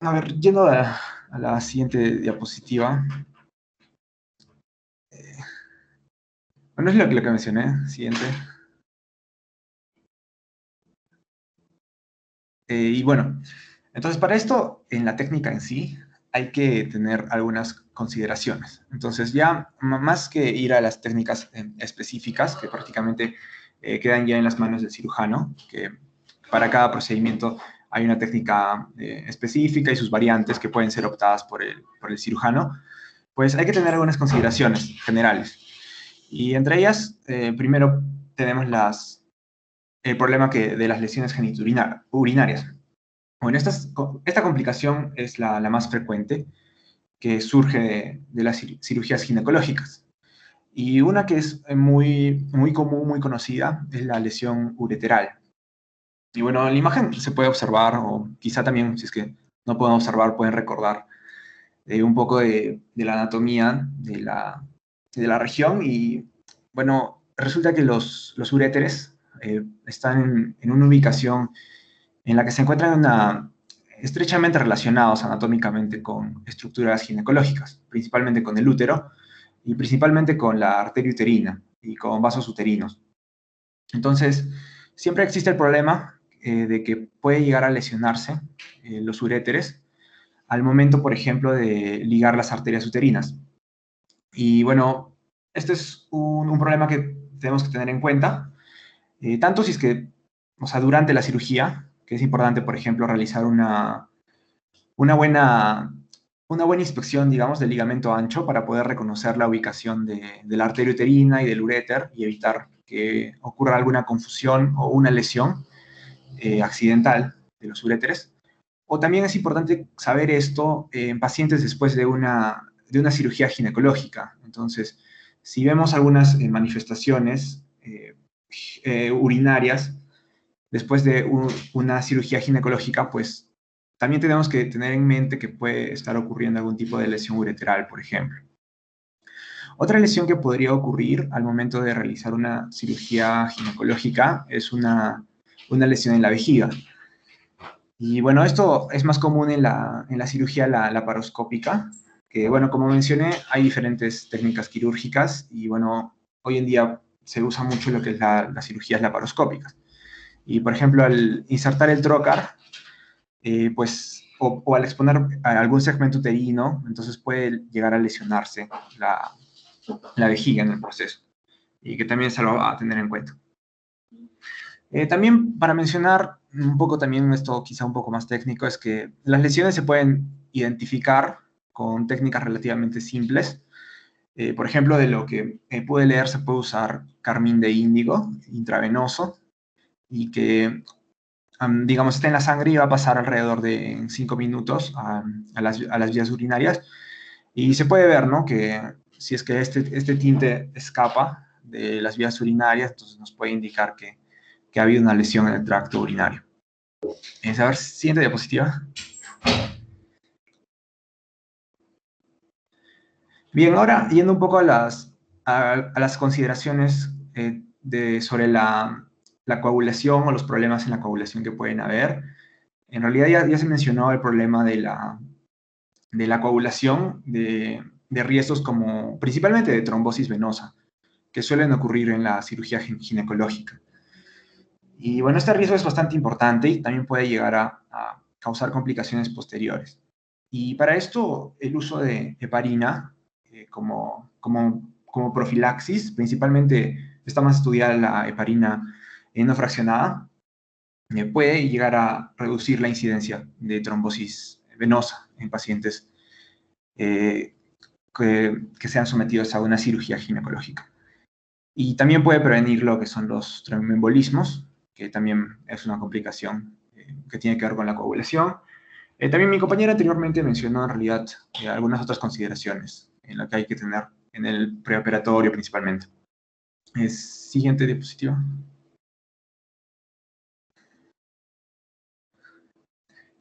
Speaker 3: a ver, yendo a la siguiente diapositiva. Bueno, es lo que mencioné, siguiente. Y bueno, entonces para esto, en la técnica en sí, hay que tener algunas consideraciones. Entonces ya, más que ir a las técnicas específicas, que prácticamente quedan ya en las manos del cirujano, que para cada procedimiento hay una técnica específica y sus variantes que pueden ser optadas por el cirujano, pues hay que tener algunas consideraciones generales. Y entre ellas, primero tenemos el problema de las lesiones genitourinarias. Bueno, esta complicación es la más frecuente que surge de las cirugías ginecológicas. Y una que es muy común, muy conocida, es la lesión ureteral. Y bueno, en la imagen se puede observar, o quizá también, si es que no pueden observar, pueden recordar un poco de la anatomía de la región. Y bueno, resulta que los uréteres están en una ubicación en la que se encuentran estrechamente relacionados anatómicamente con estructuras ginecológicas, principalmente con el útero y principalmente con la arteria uterina y con vasos uterinos. Entonces, siempre existe el problema de que puede llegar a lesionarse los uréteres al momento, por ejemplo, de ligar las arterias uterinas. Y bueno, este es un problema que tenemos que tener en cuenta, tanto si es que, o sea, durante la cirugía, que es importante, por ejemplo, realizar una buena, una buena inspección, digamos, del ligamento ancho para poder reconocer la ubicación de la arteria uterina y del uréter y evitar que ocurra alguna confusión o una lesión accidental de los uréteres. O también es importante saber esto en pacientes después de una cirugía ginecológica. Entonces, si vemos algunas manifestaciones urinarias después de una cirugía ginecológica, pues también tenemos que tener en mente que puede estar ocurriendo algún tipo de lesión ureteral, por ejemplo. Otra lesión que podría ocurrir al momento de realizar una cirugía ginecológica es una lesión en la vejiga. Y bueno, esto es más común en la cirugía laparoscópica, que bueno, como mencioné, hay diferentes técnicas quirúrgicas y bueno, hoy en día se usa mucho lo que es las cirugías laparoscópicas. Y por ejemplo, al insertar el trocar, pues, o al exponer a algún segmento uterino, entonces puede llegar a lesionarse la vejiga en el proceso, y que también es algo a tener en cuenta. También para mencionar un poco también esto quizá un poco más técnico, es que las lesiones se pueden identificar con técnicas relativamente simples. Por ejemplo, de lo que pude leer, se puede usar carmín de índigo intravenoso y que, digamos, está en la sangre y va a pasar alrededor de 5 minutos a las vías urinarias. Y se puede ver, ¿no?, que si es que este tinte escapa de las vías urinarias, entonces nos puede indicar que ha habido una lesión en el tracto urinario. A ver, siguiente diapositiva. Bien, ahora yendo un poco a las consideraciones sobre la coagulación o los problemas en la coagulación que pueden haber. En realidad ya se mencionó el problema de la coagulación, de riesgos como principalmente de trombosis venosa, que suelen ocurrir en la cirugía ginecológica. Y bueno, este riesgo es bastante importante y también puede llegar a causar complicaciones posteriores. Y para esto, el uso de heparina como profilaxis, principalmente está más estudiada la heparina no fraccionada, puede llegar a reducir la incidencia de trombosis venosa en pacientes que sean sometidos a una cirugía ginecológica. Y también puede prevenir lo que son los tromboembolismos, que también es una complicación que tiene que ver con la coagulación. También mi compañera anteriormente mencionó en realidad algunas otras consideraciones en las que hay que tener en el preoperatorio principalmente. Siguiente diapositiva.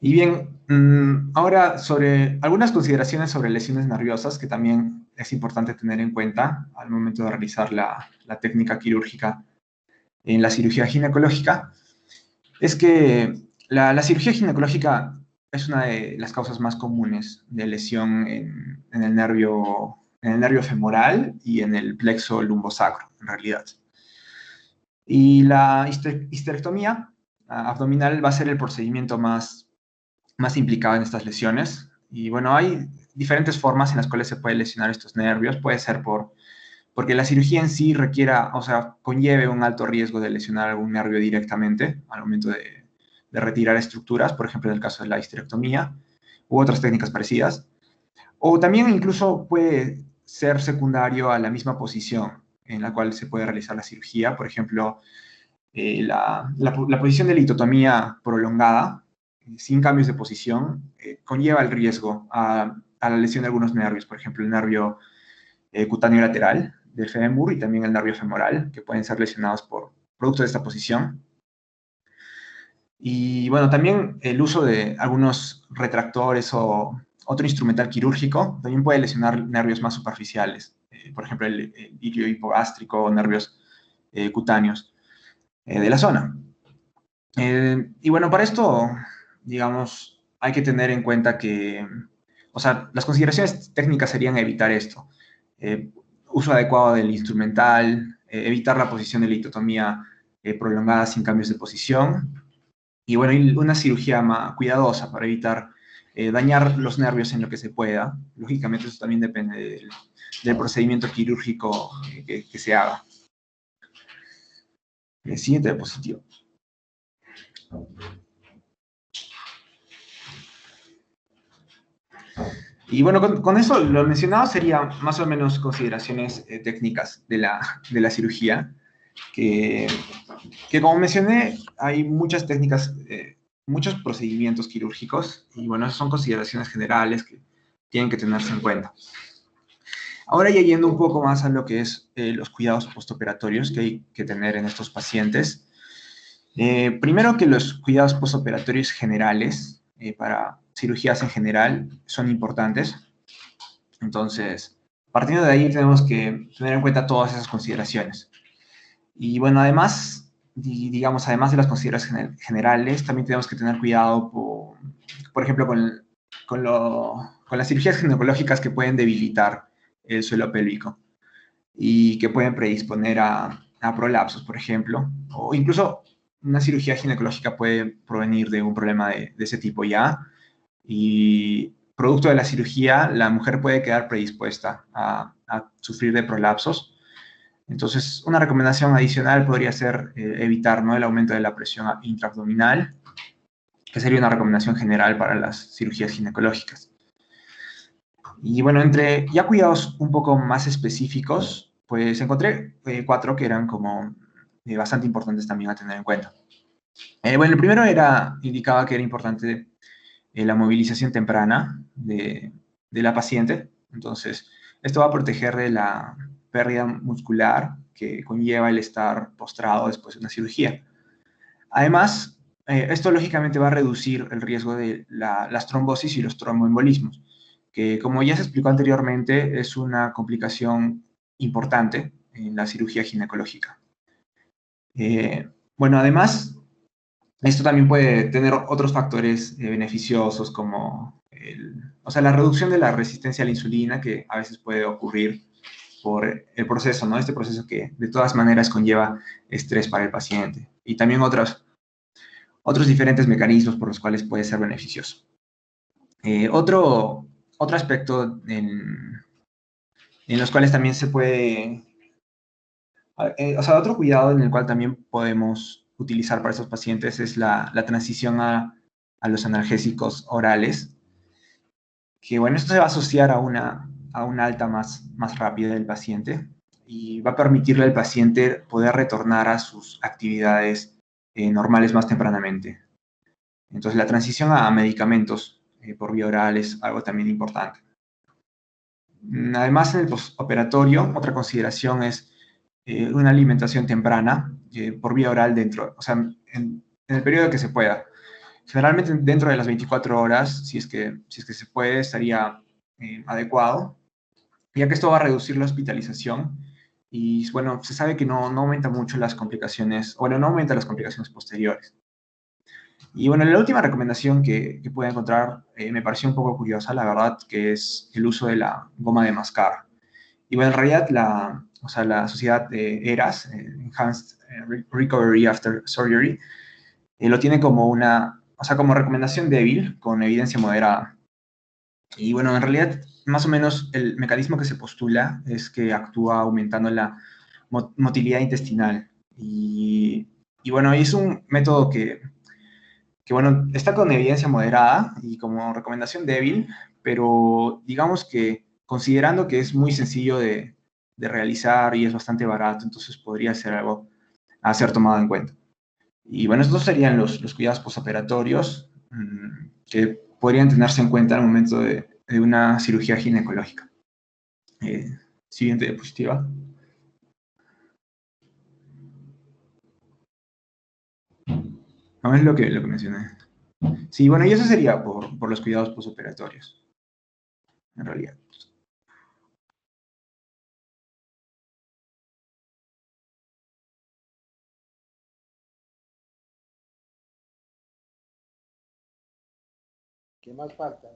Speaker 3: Y bien, ahora sobre algunas consideraciones sobre lesiones nerviosas que también es importante tener en cuenta al momento de realizar la técnica quirúrgica en la cirugía ginecológica, es que la cirugía ginecológica es una de las causas más comunes de lesión en el nervio femoral y en el plexo lumbosacro, en realidad. Y la histerectomía abdominal va a ser el procedimiento más implicado en estas lesiones. Y bueno, hay diferentes formas en las cuales se puede lesionar estos nervios. Puede ser porque la cirugía en sí conlleve un alto riesgo de lesionar algún nervio directamente al momento de retirar estructuras, por ejemplo, en el caso de la histerectomía, u otras técnicas parecidas. O también incluso puede ser secundario a la misma posición en la cual se puede realizar la cirugía. Por ejemplo, la posición de litotomía prolongada, sin cambios de posición, conlleva el riesgo a la lesión de algunos nervios, por ejemplo, el nervio cutáneo lateral del fémur y también el nervio femoral, que pueden ser lesionados por producto de esta posición. Y bueno, también el uso de algunos retractores o otro instrumental quirúrgico también puede lesionar nervios más superficiales, por ejemplo, el ilio hipogástrico o nervios cutáneos de la zona. Y bueno, para esto, digamos, hay que tener en cuenta que, o sea, las consideraciones técnicas serían evitar esto. Uso adecuado del instrumental, evitar la posición de litotomía prolongada sin cambios de posición. Y bueno, y una cirugía más cuidadosa para evitar dañar los nervios en lo que se pueda. Lógicamente, eso también depende del procedimiento quirúrgico que se haga. El siguiente diapositivo. Y bueno, con eso lo mencionado sería más o menos consideraciones técnicas de la cirugía, que como mencioné, hay muchas técnicas, muchos procedimientos quirúrgicos, y bueno, esas son consideraciones generales que tienen que tenerse en cuenta. Ahora ya yendo un poco más a lo que es los cuidados postoperatorios que hay que tener en estos pacientes. Primero que los cuidados postoperatorios generales para cirugías en general son importantes. Entonces, partiendo de ahí tenemos que tener en cuenta todas esas consideraciones. Y bueno, además, digamos, además de las consideraciones generales, también tenemos que tener cuidado, por ejemplo, con las cirugías ginecológicas que pueden debilitar el suelo pélvico y que pueden predisponer a prolapsos, por ejemplo, o incluso una cirugía ginecológica puede provenir de un problema de ese tipo ya, y producto de la cirugía, la mujer puede quedar predispuesta a sufrir de prolapsos. Entonces, una recomendación adicional podría ser evitar, ¿no?, el aumento de la presión intraabdominal, que sería una recomendación general para las cirugías ginecológicas. Y bueno, entre ya cuidados un poco más específicos, pues encontré 4 que eran como bastante importantes también a tener en cuenta. Bueno, el primero indicaba que era importante la movilización temprana de la paciente. Entonces, esto va a proteger de la pérdida muscular que conlleva el estar postrado después de una cirugía. Además, esto lógicamente va a reducir el riesgo de las trombosis y los tromboembolismos, que como ya se explicó anteriormente, es una complicación importante en la cirugía ginecológica. Bueno, además, esto también puede tener otros factores beneficiosos como la reducción de la resistencia a la insulina, que a veces puede ocurrir por el proceso, ¿no? Este proceso que de todas maneras conlleva estrés para el paciente. Y también otros diferentes mecanismos por los cuales puede ser beneficioso. Otro aspecto en los cuales también se puede... otro cuidado en el cual también podemos utilizar para estos pacientes es la transición a los analgésicos orales, que bueno, esto se va a asociar a una alta más rápida del paciente y va a permitirle al paciente poder retornar a sus actividades normales más tempranamente. Entonces, la transición a medicamentos por vía oral es algo también importante. Además, en el postoperatorio, otra consideración es una alimentación temprana por vía oral en el periodo que se pueda. Generalmente dentro de las 24 horas, si es que se puede, estaría adecuado, ya que esto va a reducir la hospitalización y, bueno, se sabe que no aumenta mucho las complicaciones, no aumenta las complicaciones posteriores. Y bueno, la última recomendación que pude encontrar me pareció un poco curiosa, la verdad, que es el uso de la goma de mascar. Y bueno, en realidad la sociedad de ERAS, Enhanced Recovery After Surgery, lo tiene como como recomendación débil, con evidencia moderada. Y bueno, en realidad, más o menos el mecanismo que se postula es que actúa aumentando la motilidad intestinal. Y bueno, es un método que bueno, está con evidencia moderada y como recomendación débil, pero digamos que considerando que es muy sencillo de realizar y es bastante barato, entonces podría ser algo a ser tomado en cuenta. Y bueno, estos serían los cuidados postoperatorios que podrían tenerse en cuenta al momento de una cirugía ginecológica. Siguiente diapositiva. No, es lo que mencioné. Sí, bueno, y eso sería por los cuidados posoperatorios, en realidad.
Speaker 2: ¿Qué más falta?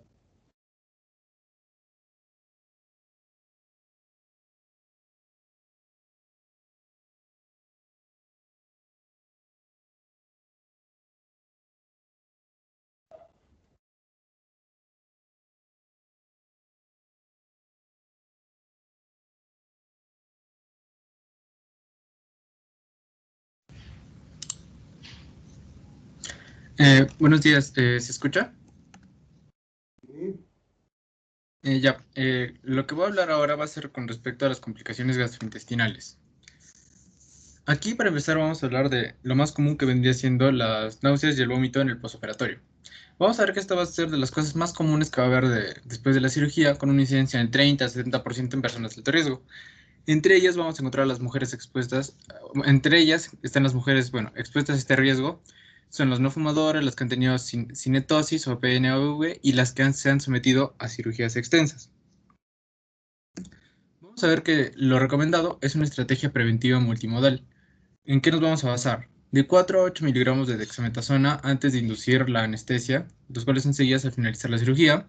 Speaker 4: Buenos días, ¿se escucha?
Speaker 2: Sí.
Speaker 4: Lo que voy a hablar ahora va a ser con respecto a las complicaciones gastrointestinales. Aquí, para empezar, vamos a hablar de lo más común que vendría siendo las náuseas y el vómito en el posoperatorio. Vamos a ver que esta va a ser de las cosas más comunes que va a haber después de la cirugía, con una incidencia del 30 a 70% en personas de alto riesgo. Entre ellas vamos a encontrar a las mujeres expuestas, entre ellas están las mujeres, bueno, expuestas a este riesgo, son las no fumadoras, las que han tenido cinetosis o PNV y las que se han sometido a cirugías extensas. Vamos a ver que lo recomendado es una estrategia preventiva multimodal. ¿En qué nos vamos a basar? De 4 a 8 miligramos de dexametasona antes de inducir la anestesia, los cuales son seguidas al finalizar la cirugía,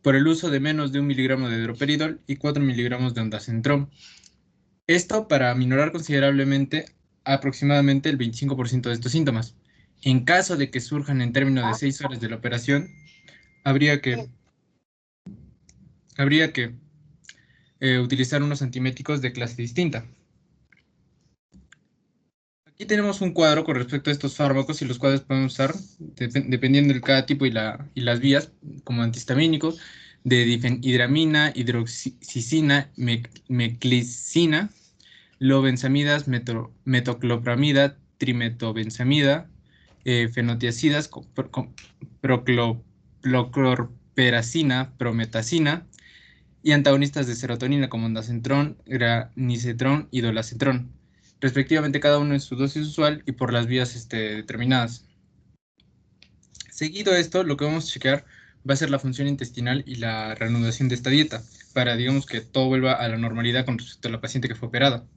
Speaker 4: por el uso de menos de 1 miligramo de droperidol y 4 miligramos de ondansetron. Esto para aminorar considerablemente aproximadamente el 25% de estos síntomas. En caso de que surjan en términos de 6 horas de la operación, habría que utilizar unos antiméticos de clase distinta. Aquí tenemos un cuadro con respecto a estos fármacos y los cuales podemos usar dependiendo de cada tipo y las vías, como antihistamínicos, de difenhidramina, hidroxicina, meclicina, lobenzamidas, metoclopramida, trimetobenzamida, fenotiacidas, prochlorperacina, prometacina, y antagonistas de serotonina como ondansetron, granisetron y dolasetron, respectivamente cada uno en su dosis usual y por las vías determinadas. Seguido esto, lo que vamos a checar va a ser la función intestinal y la reanudación de esta dieta, para digamos que todo vuelva a la normalidad con respecto a la paciente que fue operada.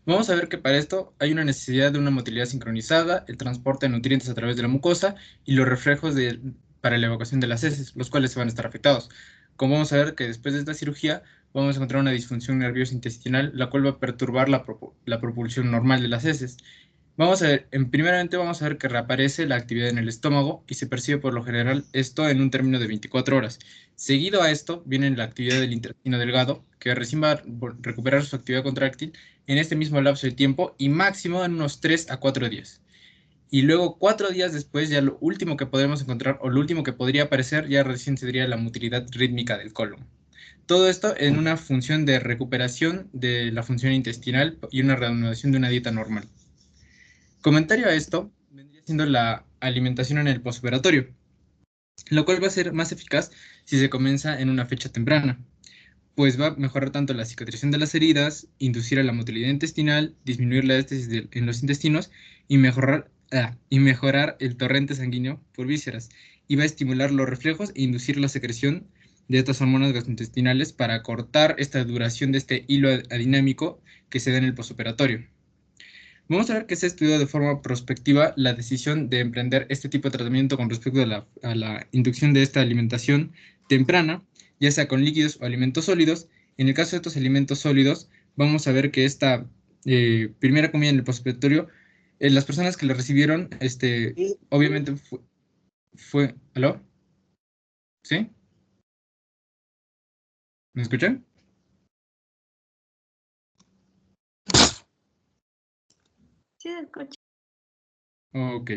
Speaker 4: Vamos a ver que para esto hay una necesidad de una motilidad sincronizada, el transporte de nutrientes a través de la mucosa y los reflejos para la evacuación de las heces, los cuales se van a estar afectados. Como vamos a ver que después de esta cirugía vamos a encontrar una disfunción nerviosa intestinal, la cual va a perturbar la propulsión normal de las heces. Primeramente vamos a ver que reaparece la actividad en el estómago y se percibe por lo general esto en un término de 24 horas. Seguido a esto viene la actividad del intestino delgado, que recién va a recuperar su actividad contráctil en este mismo lapso de tiempo y máximo en unos 3 a 4 días. Y luego 4 días después ya lo último que podremos encontrar o lo último que podría aparecer ya recién sería la motilidad rítmica del colon. Todo esto en una función de recuperación de la función intestinal y una reanudación de una dieta normal. Comentario a esto vendría siendo la alimentación en el postoperatorio, lo cual va a ser más eficaz si se comienza en una fecha temprana, pues va a mejorar tanto la cicatrización de las heridas, inducir a la motilidad intestinal, disminuir la éstesis en los intestinos y mejorar el torrente sanguíneo por vísceras, y va a estimular los reflejos e inducir la secreción de estas hormonas gastrointestinales para cortar esta duración de este hilo adinámico que se da en el postoperatorio. Vamos a ver que se ha estudiado de forma prospectiva la decisión de emprender este tipo de tratamiento con respecto a la inducción de esta alimentación temprana, ya sea con líquidos o alimentos sólidos. En el caso de estos alimentos sólidos, vamos a ver que esta primera comida en el postoperatorio, las personas que la recibieron, obviamente fue. ¿Aló? ¿Sí? ¿Me escuchan?
Speaker 1: Sí, escucho.
Speaker 4: Ok.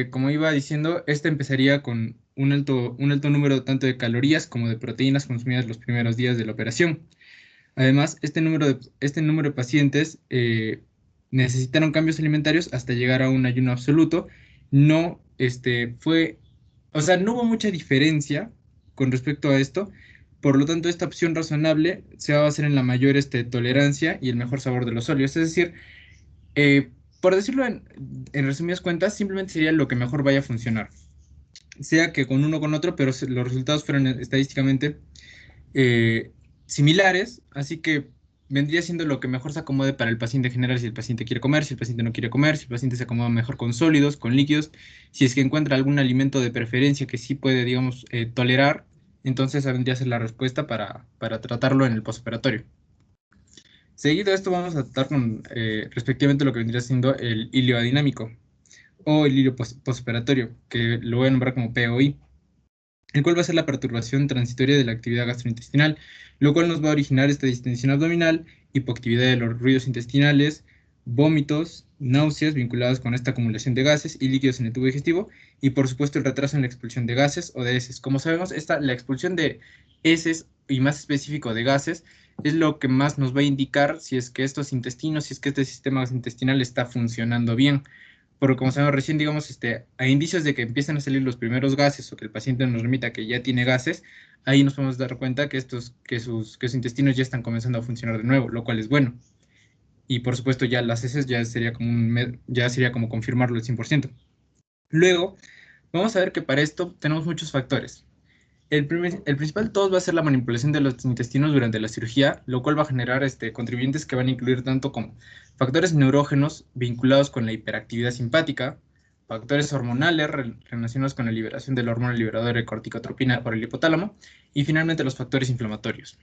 Speaker 4: Como iba diciendo, empezaría con un alto número tanto de calorías como de proteínas consumidas los primeros días de la operación. Además, este número de pacientes necesitaron cambios alimentarios hasta llegar a un ayuno absoluto. No, no hubo mucha diferencia con respecto a esto. Por lo tanto, esta opción razonable se va a basar en la mayor tolerancia y el mejor sabor de los óleos. Es decir, Por decirlo en resumidas cuentas, simplemente sería lo que mejor vaya a funcionar. Sea que con uno o con otro, pero los resultados fueron estadísticamente eh, similares, así que vendría siendo lo que mejor se acomode para el paciente en general, si el paciente quiere comer, si el paciente no quiere comer, si el paciente se acomoda mejor con sólidos, con líquidos, si es que encuentra algún alimento de preferencia que sí puede, digamos, tolerar, entonces esa vendría a ser la respuesta para tratarlo en el postoperatorio. Seguido a esto vamos a tratar con respectivamente lo que vendría siendo el hilio adinámico o el hilio postoperatorio, que lo voy a nombrar como POI, el cual va a ser la perturbación transitoria de la actividad gastrointestinal, lo cual nos va a originar esta distensión abdominal, hipoactividad de los ruidos intestinales, vómitos, náuseas vinculadas con esta acumulación de gases y líquidos en el tubo digestivo, y por supuesto el retraso en la expulsión de gases o de heces. Como sabemos, la expulsión de heces y más específico de gases es lo que más nos va a indicar si es que estos intestinos, si es que este sistema intestinal está funcionando bien. Pero como sabemos recién, digamos, hay indicios de que empiezan a salir los primeros gases o que el paciente nos remita que ya tiene gases, ahí nos podemos dar cuenta que sus intestinos ya están comenzando a funcionar de nuevo, lo cual es bueno. Y por supuesto ya las heces ya sería como confirmarlo al 100%. Luego, vamos a ver que para esto tenemos muchos factores. El principal de todos va a ser la manipulación de los intestinos durante la cirugía, lo cual va a generar contribuyentes que van a incluir tanto como factores neurógenos vinculados con la hiperactividad simpática, factores hormonales relacionados con la liberación de la hormona liberadora de corticotropina por el hipotálamo, y finalmente los factores inflamatorios.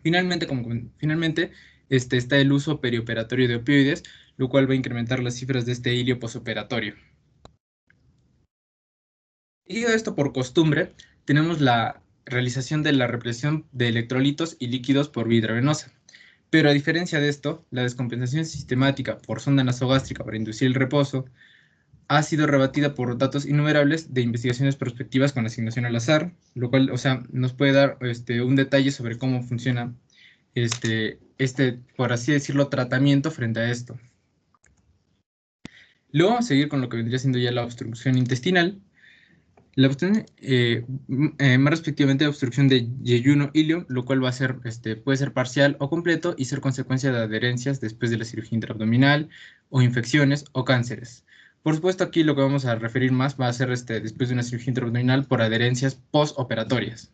Speaker 4: Finalmente está el uso perioperatorio de opioides, lo cual va a incrementar las cifras de este hilio posoperatorio. Seguido de esto, por costumbre, tenemos la realización de la represión de electrolitos y líquidos por vía intravenosa. Pero a diferencia de esto, la descompensación sistemática por sonda nasogástrica para inducir el reposo ha sido rebatida por datos innumerables de investigaciones prospectivas con asignación al azar, lo cual, nos puede dar un detalle sobre cómo funciona por así decirlo, tratamiento frente a esto. Luego vamos a seguir con lo que vendría siendo ya la obstrucción intestinal. La obstrucción, más respectivamente, obstrucción de yeyuno-ilio, lo cual va a ser, puede ser parcial o completo y ser consecuencia de adherencias después de la cirugía intraabdominal o infecciones o cánceres. Por supuesto, aquí lo que vamos a referir más va a ser después de una cirugía intraabdominal por adherencias postoperatorias.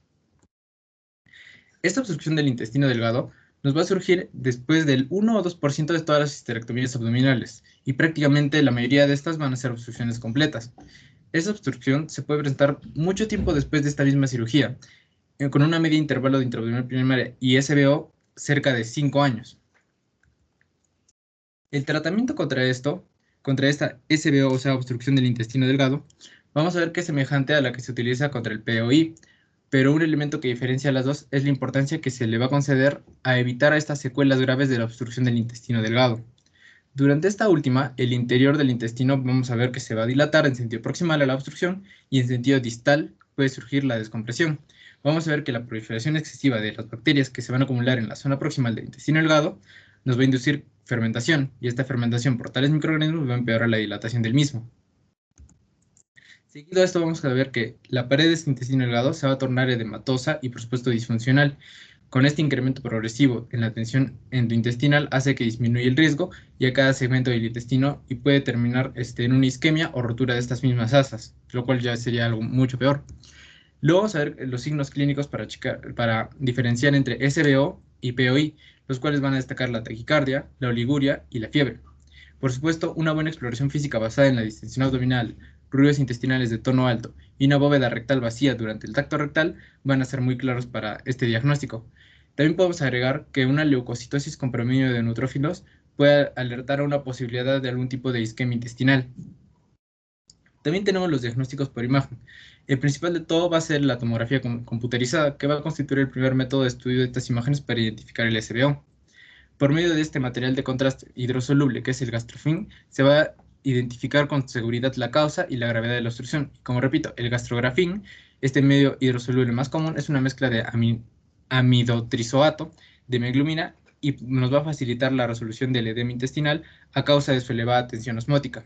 Speaker 4: Esta obstrucción del intestino delgado nos va a surgir después del 1 o 2% de todas las histerectomías abdominales, y prácticamente la mayoría de estas van a ser obstrucciones completas. Esa obstrucción se puede presentar mucho tiempo después de esta misma cirugía, con una media intervalo de intraabdominal primaria y SBO cerca de 5 años. El tratamiento contra esta SBO, o sea, obstrucción del intestino delgado, vamos a ver que es semejante a la que se utiliza contra el POI, pero un elemento que diferencia a las dos es la importancia que se le va a conceder a evitar estas secuelas graves de la obstrucción del intestino delgado. Durante esta última, el interior del intestino vamos a ver que se va a dilatar en sentido proximal a la obstrucción y en sentido distal puede surgir la descompresión. Vamos a ver que la proliferación excesiva de las bacterias que se van a acumular en la zona proximal del intestino delgado nos va a inducir fermentación, y esta fermentación por tales microorganismos va a empeorar la dilatación del mismo. Seguido a esto vamos a ver que la pared de este intestino delgado se va a tornar edematosa y por supuesto disfuncional. Con este incremento progresivo en la tensión endointestinal hace que disminuya el riesgo y a cada segmento del intestino y puede terminar en una isquemia o rotura de estas mismas asas, lo cual ya sería algo mucho peor. Luego vamos a ver los signos clínicos para diferenciar entre SBO y POI, los cuales van a destacar la taquicardia, la oliguria y la fiebre. Por supuesto, una buena exploración física basada en la distensión abdominal, ruidos intestinales de tono alto y una bóveda rectal vacía durante el tracto rectal van a ser muy claros para este diagnóstico. También podemos agregar que una leucocitosis con predominio de neutrófilos puede alertar a una posibilidad de algún tipo de isquemia intestinal. También tenemos los diagnósticos por imagen. El principal de todo va a ser la tomografía computerizada, que va a constituir el primer método de estudio de estas imágenes para identificar el SBO. Por medio de este material de contraste hidrosoluble, que es el gastrofin, se va a identificar con seguridad la causa y la gravedad de la obstrucción. Como repito, el gastrografin, este medio hidrosoluble más común, es una mezcla de amidotrizoato de meglumina y nos va a facilitar la resolución del edema intestinal a causa de su elevada tensión osmótica.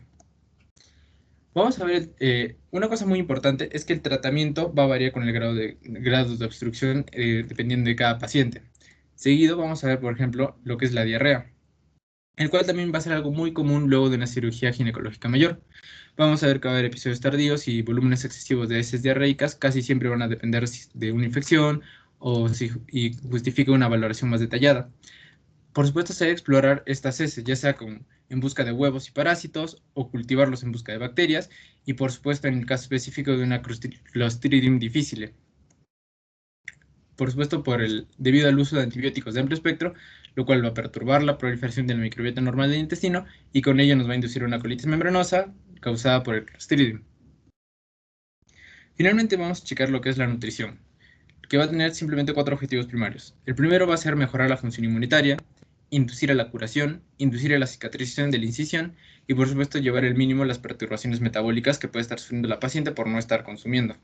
Speaker 4: Vamos a ver, una cosa muy importante es que el tratamiento va a variar con el grado de obstrucción dependiendo de cada paciente. Seguido vamos a ver, por ejemplo, lo que es la diarrea. el cual también va a ser algo muy común luego de una cirugía ginecológica mayor. Vamos a ver que va a haber episodios tardíos y volúmenes excesivos de heces diarreicas, casi siempre van a depender de una infección y justifica una valoración más detallada. Por supuesto, se debe explorar estas heces, ya sea en busca de huevos y parásitos, o cultivarlos en busca de bacterias, y por supuesto en el caso específico de una Clostridium difficile. Por supuesto, debido al uso de antibióticos de amplio espectro, lo cual va a perturbar la proliferación del microbiota normal del intestino, y con ello nos va a inducir una colitis membranosa causada por el Clostridium. Finalmente vamos a checar lo que es la nutrición, que va a tener simplemente 4 objetivos primarios. El primero va a ser mejorar la función inmunitaria, inducir a la curación, inducir a la cicatrización de la incisión y por supuesto llevar al mínimo las perturbaciones metabólicas que puede estar sufriendo la paciente por no estar consumiendo.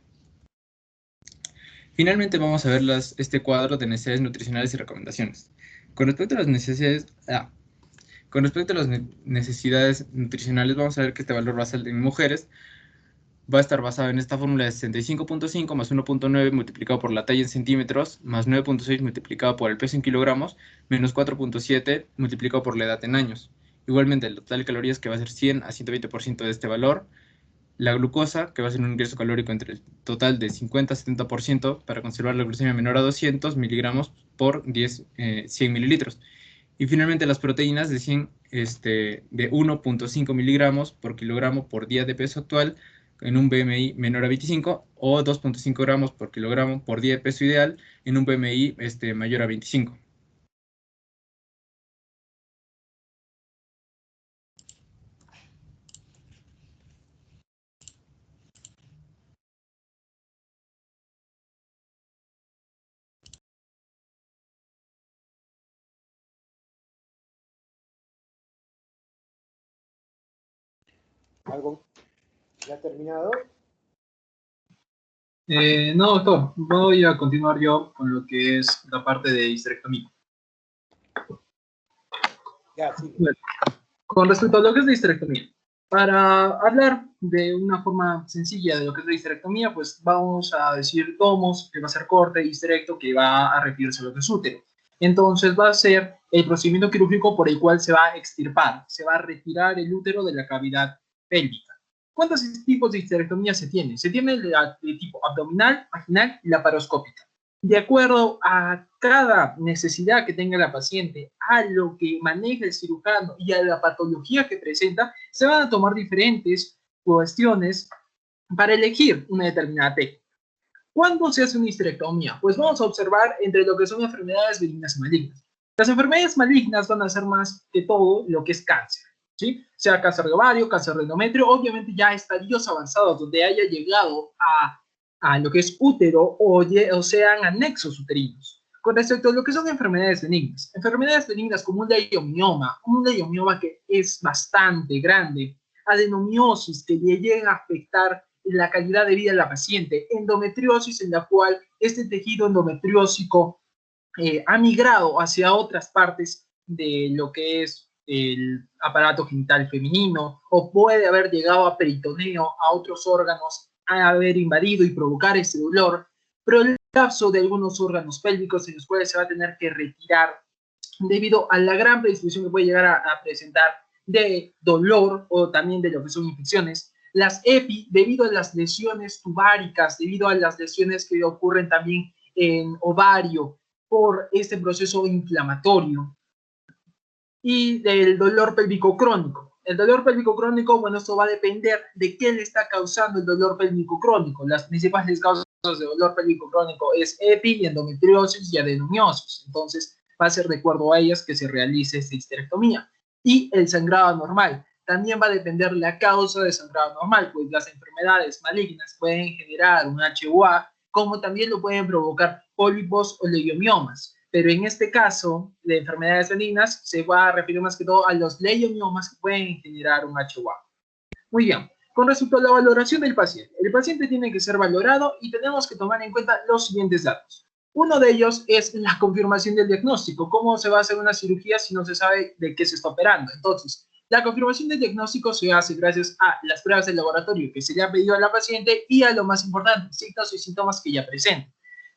Speaker 4: Finalmente vamos a ver este cuadro de necesidades nutricionales y recomendaciones. Con respecto a las necesidades nutricionales, vamos a ver que este valor basal en mujeres va a estar basado en esta fórmula de 65.5 más 1.9 multiplicado por la talla en centímetros, más 9.6 multiplicado por el peso en kilogramos, menos 4.7 multiplicado por la edad en años. Igualmente, el total de calorías que va a ser 100 a 120% de este valor. La glucosa, que va a ser un ingreso calórico entre el total de 50 a 70% para conservar la glucemia menor a 200 miligramos por 100 mililitros. Y finalmente las proteínas de 1.5 miligramos por kilogramo por día de peso actual en un BMI menor a 25 o 2.5 gramos por kilogramo por día de peso ideal en un BMI mayor a 25.
Speaker 2: ¿Algo? ¿Ya ha terminado?
Speaker 5: No, doctor, voy a continuar yo con lo que es la parte de histerectomía.
Speaker 2: Ya, sí.
Speaker 5: Bueno, con respecto a lo que es la histerectomía, para hablar de una forma sencilla de lo que es la histerectomía, pues vamos a decir tomos, que va a ser corte, histerecto, que va a referirse a lo que es útero. Entonces va a ser el procedimiento quirúrgico por el cual se va a extirpar, se va a retirar el útero de la cavidad pélvica. ¿Cuántos tipos de histerectomía se tiene? Se tiene de tipo abdominal, vaginal y laparoscópica. De acuerdo a cada necesidad que tenga la paciente, a lo que maneja el cirujano y a la patología que presenta, se van a tomar diferentes cuestiones para elegir una determinada técnica. ¿Cuándo se hace una histerectomía? Pues vamos a observar entre lo que son enfermedades benignas y malignas. Las enfermedades malignas van a ser más que todo lo que es cáncer, ¿sí? Sea cáncer de ovario, cáncer de endometrio, obviamente ya estadios avanzados donde haya llegado a lo que es útero o sean anexos uterinos. Con respecto a lo que son enfermedades benignas como un leiomioma que es bastante grande, adenomiosis que le llega a afectar la calidad de vida de la paciente, endometriosis en la cual este tejido endometriósico ha migrado hacia otras partes de lo que es el aparato genital femenino, o puede haber llegado a peritoneo, a otros órganos, a haber invadido y provocar ese dolor, prolapso de algunos órganos pélvicos en los cuales se va a tener que retirar debido a la gran predisposición que puede llegar a presentar de dolor o también de lo que son infecciones. Las EPI, debido a las lesiones tubáricas, debido a las lesiones que ocurren también en ovario por este proceso inflamatorio. Y del dolor pélvico crónico. El dolor pélvico crónico, bueno, esto va a depender de qué le está causando el dolor pélvico crónico. Las principales causas de dolor pélvico crónico es EPI, endometriosis y adenomiosis. Entonces, va a ser de acuerdo a ellas que se realice esta histerectomía. Y el sangrado anormal. También va a depender la causa de sangrado anormal, pues las enfermedades malignas pueden generar un HUA, como también lo pueden provocar pólipos o leiomiomas. Pero en este caso, de enfermedades benignas, se va a referir más que todo a los leiomiomas que pueden generar un HUA. Muy bien. Con respecto a la valoración del paciente, el paciente tiene que ser valorado y tenemos que tomar en cuenta los siguientes datos. Uno de ellos es la confirmación del diagnóstico. ¿Cómo se va a hacer una cirugía si no se sabe de qué se está operando? Entonces, la confirmación del diagnóstico se hace gracias a las pruebas del laboratorio que se le ha pedido a la paciente y a lo más importante, signos y síntomas que ella presenta.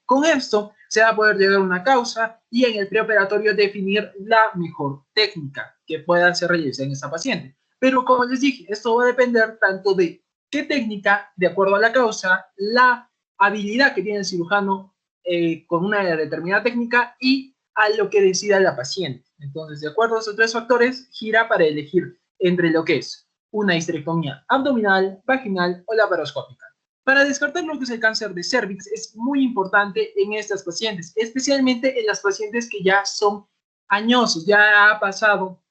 Speaker 5: Con esto se va a poder llegar a una causa y en el preoperatorio definir la mejor técnica que pueda ser realizada en esta paciente. Pero como les dije, esto va a depender tanto de qué técnica, de acuerdo a la causa, la habilidad que tiene el cirujano con una determinada técnica y a lo que decida la paciente. Entonces, de acuerdo a esos tres factores, gira para elegir entre lo que es una histerectomía abdominal, vaginal o laparoscópica. Para descartar lo que es el cáncer de cervix es muy importante en estas pacientes, especialmente en las pacientes que ya son añosos, ya ha pasado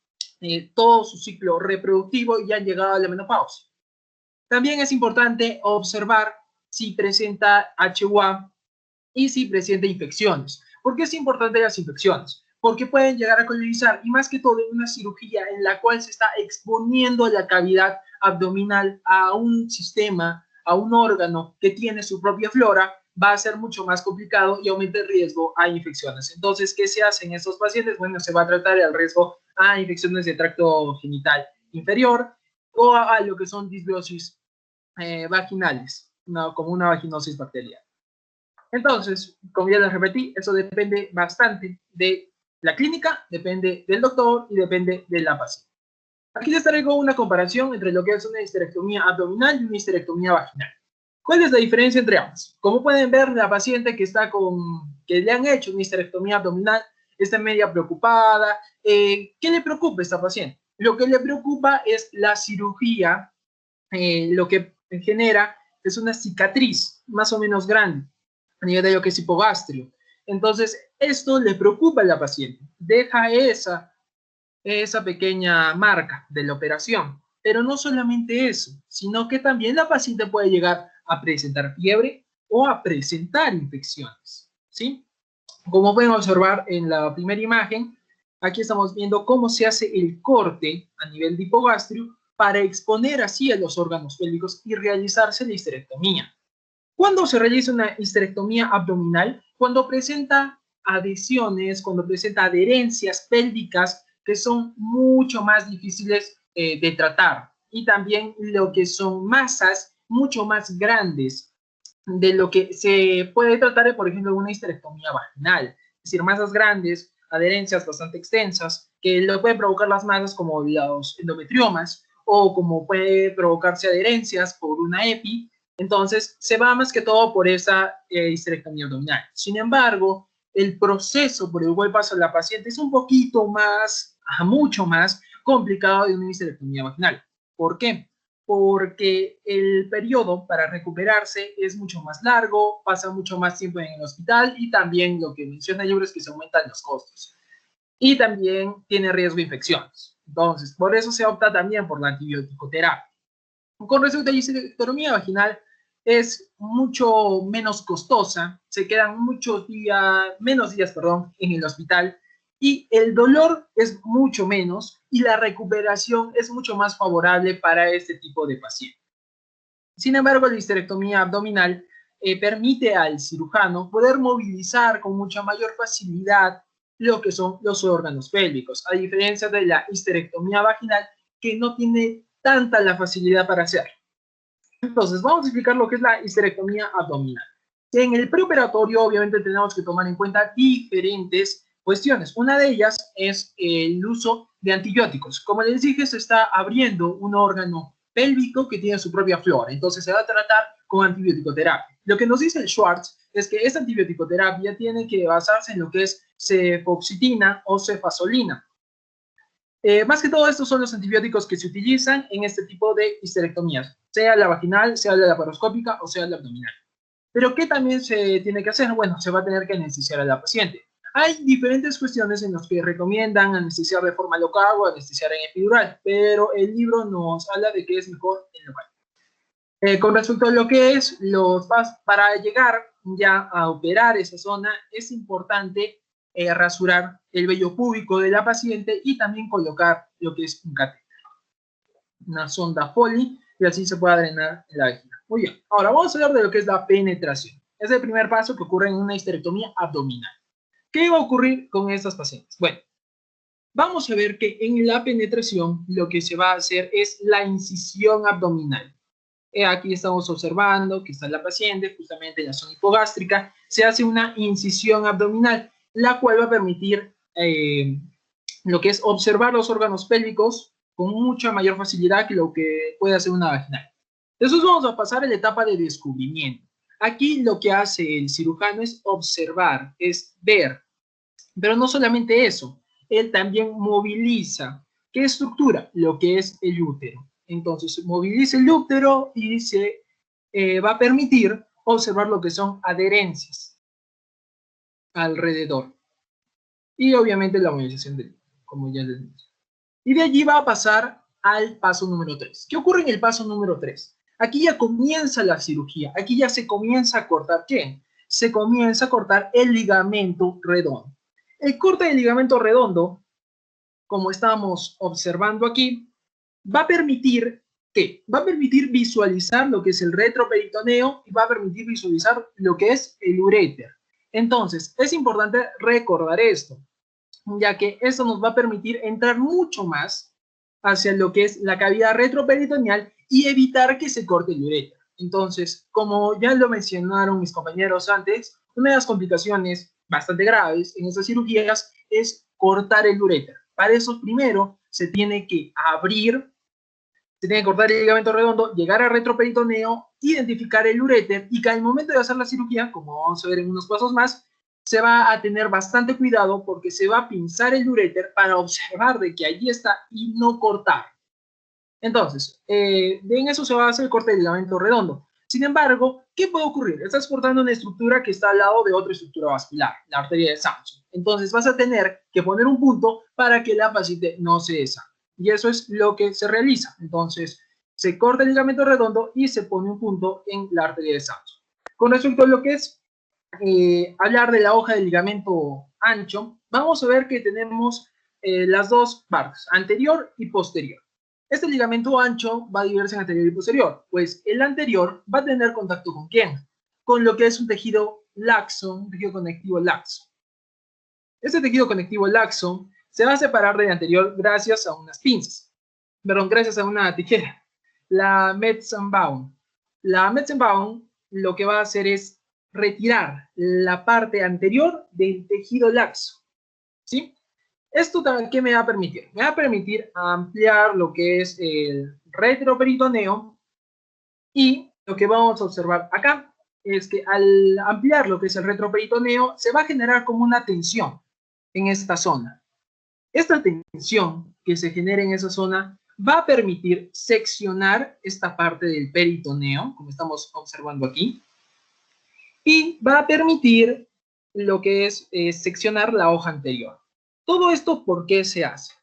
Speaker 5: todo su ciclo reproductivo y han llegado a la menopausia. También es importante observar si presenta HUA y si presenta infecciones. ¿Por qué es importante las infecciones? Porque pueden llegar a colonizar, y más que todo en una cirugía en la cual se está exponiendo la cavidad abdominal a un sistema, a un órgano que tiene su propia flora, va a ser mucho más complicado y aumenta el riesgo a infecciones. Entonces, ¿qué se hace en estos pacientes? Bueno, se va a tratar el riesgo a infecciones de tracto genital inferior o a lo que son disbiosis vaginales, como una vaginosis bacteriana. Entonces, como ya les repetí, eso depende bastante de la clínica, depende del doctor y depende de la paciente. Aquí les traigo una comparación entre lo que es una histerectomía abdominal y una histerectomía vaginal. ¿Cuál es la diferencia entre ambas? Como pueden ver, la paciente que le han hecho una histerectomía abdominal está media preocupada. ¿Qué le preocupa a esta paciente? Lo que le preocupa es la cirugía, lo que genera es una cicatriz más o menos grande a nivel de lo que es hipogastrio. Entonces, esto le preocupa a la paciente. Deja esa pequeña marca de la operación. Pero no solamente eso, sino que también la paciente puede llegar a presentar fiebre o a presentar infecciones, ¿sí? Como pueden observar en la primera imagen, aquí estamos viendo cómo se hace el corte a nivel de hipogastrio para exponer así a los órganos pélvicos y realizarse la histerectomía. ¿Cuándo se realiza una histerectomía abdominal? Cuando presenta adhesiones, cuando presenta adherencias pélvicas que son mucho más difíciles de tratar, y también lo que son masas mucho más grandes de lo que se puede tratar, por ejemplo, una histerectomía vaginal, es decir, masas grandes, adherencias bastante extensas, que lo pueden provocar las masas como los endometriomas, o como puede provocarse adherencias por una EPI. Entonces, se va más que todo por esa histerectomía abdominal. Sin embargo, el proceso por el cual pasa la paciente es un poquito más, mucho más complicado de una histerectomía vaginal. ¿Por qué? Porque el periodo para recuperarse es mucho más largo, pasa mucho más tiempo en el hospital y también lo que menciona Yuri es que se aumentan los costos. Y también tiene riesgo de infecciones. Entonces, por eso se opta también por la antibiótico-terapia. Con respecto a la histerectomía vaginal, es mucho menos costosa, se quedan menos días en el hospital y el dolor es mucho menos y la recuperación es mucho más favorable para este tipo de pacientes. Sin embargo, la histerectomía abdominal permite al cirujano poder movilizar con mucha mayor facilidad lo que son los órganos pélvicos, a diferencia de la histerectomía vaginal, que no tiene tanta la facilidad para hacerlo. Entonces, vamos a explicar lo que es la histerectomía abdominal. En el preoperatorio, obviamente, tenemos que tomar en cuenta diferentes cuestiones. Una de ellas es el uso de antibióticos. Como les dije, se está abriendo un órgano pélvico que tiene su propia flora. Entonces, se va a tratar con antibiótico-terapia. Lo que nos dice el Schwartz es que esta antibiótico-terapia tiene que basarse en lo que es cefoxitina o cefazolina. Más que todo, estos son los antibióticos que se utilizan en este tipo de histerectomías, sea la vaginal, sea la laparoscópica o sea la abdominal. Pero ¿qué también se tiene que hacer? Bueno, se va a tener que anestesiar a la paciente. Hay diferentes cuestiones en las que recomiendan anestesiar de forma local o anestesiar en epidural, pero el libro nos habla de que es mejor en local. Con respecto a lo que es para llegar ya a operar esa zona, es importante rasurar el vello púbico de la paciente y también colocar lo que es un catéter, una sonda Foley, y así se pueda drenar la vagina. Muy bien, ahora vamos a hablar de lo que es la penetración. Es el primer paso que ocurre en una histerectomía abdominal. ¿Qué va a ocurrir con estas pacientes? Bueno, vamos a ver que en la penetración lo que se va a hacer es la incisión abdominal. Aquí estamos observando que está la paciente, justamente en la zona hipogástrica, se hace una incisión abdominal, la cual va a permitir lo que es observar los órganos pélvicos con mucha mayor facilidad que lo que puede hacer una vaginal. Entonces vamos a pasar a la etapa de descubrimiento. Aquí lo que hace el cirujano es observar, es ver, pero no solamente eso, él también moviliza. ¿Qué estructura? Lo que es el útero. Entonces, moviliza el útero y se va a permitir observar lo que son adherencias alrededor. Y obviamente la movilización del útero, como ya les dije. Y de allí va a pasar al paso número 3. ¿Qué ocurre en el paso número 3? Aquí ya comienza la cirugía. Aquí ya se comienza a cortar, ¿qué? Se comienza a cortar el ligamento redondo. El corte del ligamento redondo, como estamos observando aquí, va a permitir ¿qué? Va a permitir visualizar lo que es el retroperitoneo y va a permitir visualizar lo que es el uréter. Entonces, es importante recordar esto, ya que eso nos va a permitir entrar mucho más hacia lo que es la cavidad retroperitoneal y evitar que se corte el uréter. Entonces, como ya lo mencionaron mis compañeros antes, una de las complicaciones bastante graves en estas cirugías es cortar el uréter. Para eso, primero, se tiene que abrir, se tiene que cortar el ligamento redondo, llegar al retroperitoneo, identificar el uréter y que al momento de hacer la cirugía, como vamos a ver en unos pasos más, se va a tener bastante cuidado porque se va a pinzar el uréter para observar de que allí está y no cortar. Entonces, en eso se va a hacer el corte del ligamento redondo. Sin embargo, ¿qué puede ocurrir? Estás cortando una estructura que está al lado de otra estructura vascular, la arteria de Samson. Entonces vas a tener que poner un punto para que la paciente no se desangre. Y eso es lo que se realiza. Entonces, se corta el ligamento redondo y se pone un punto en la arteria de Samson. Con respecto a lo que es hablar de la hoja del ligamento ancho, vamos a ver que tenemos las dos partes, anterior y posterior. Este ligamento ancho va a dividirse en anterior y posterior, pues el anterior va a tener contacto ¿con quién? Con lo que es un tejido laxo, un tejido conectivo laxo. Este tejido conectivo laxo se va a separar del anterior gracias a unas pinzas, gracias a una tijera, la Metzenbaum. La Metzenbaum lo que va a hacer es retirar la parte anterior del tejido laxo, ¿sí? ¿Esto qué me va a permitir? Me va a permitir ampliar lo que es el retroperitoneo y lo que vamos a observar acá es que al ampliar lo que es el retroperitoneo se va a generar como una tensión en esta zona. Esta tensión que se genera en esa zona va a permitir seccionar esta parte del peritoneo, como estamos observando aquí, y va a permitir lo que es seccionar la hoja anterior. Todo esto, ¿por qué se hace?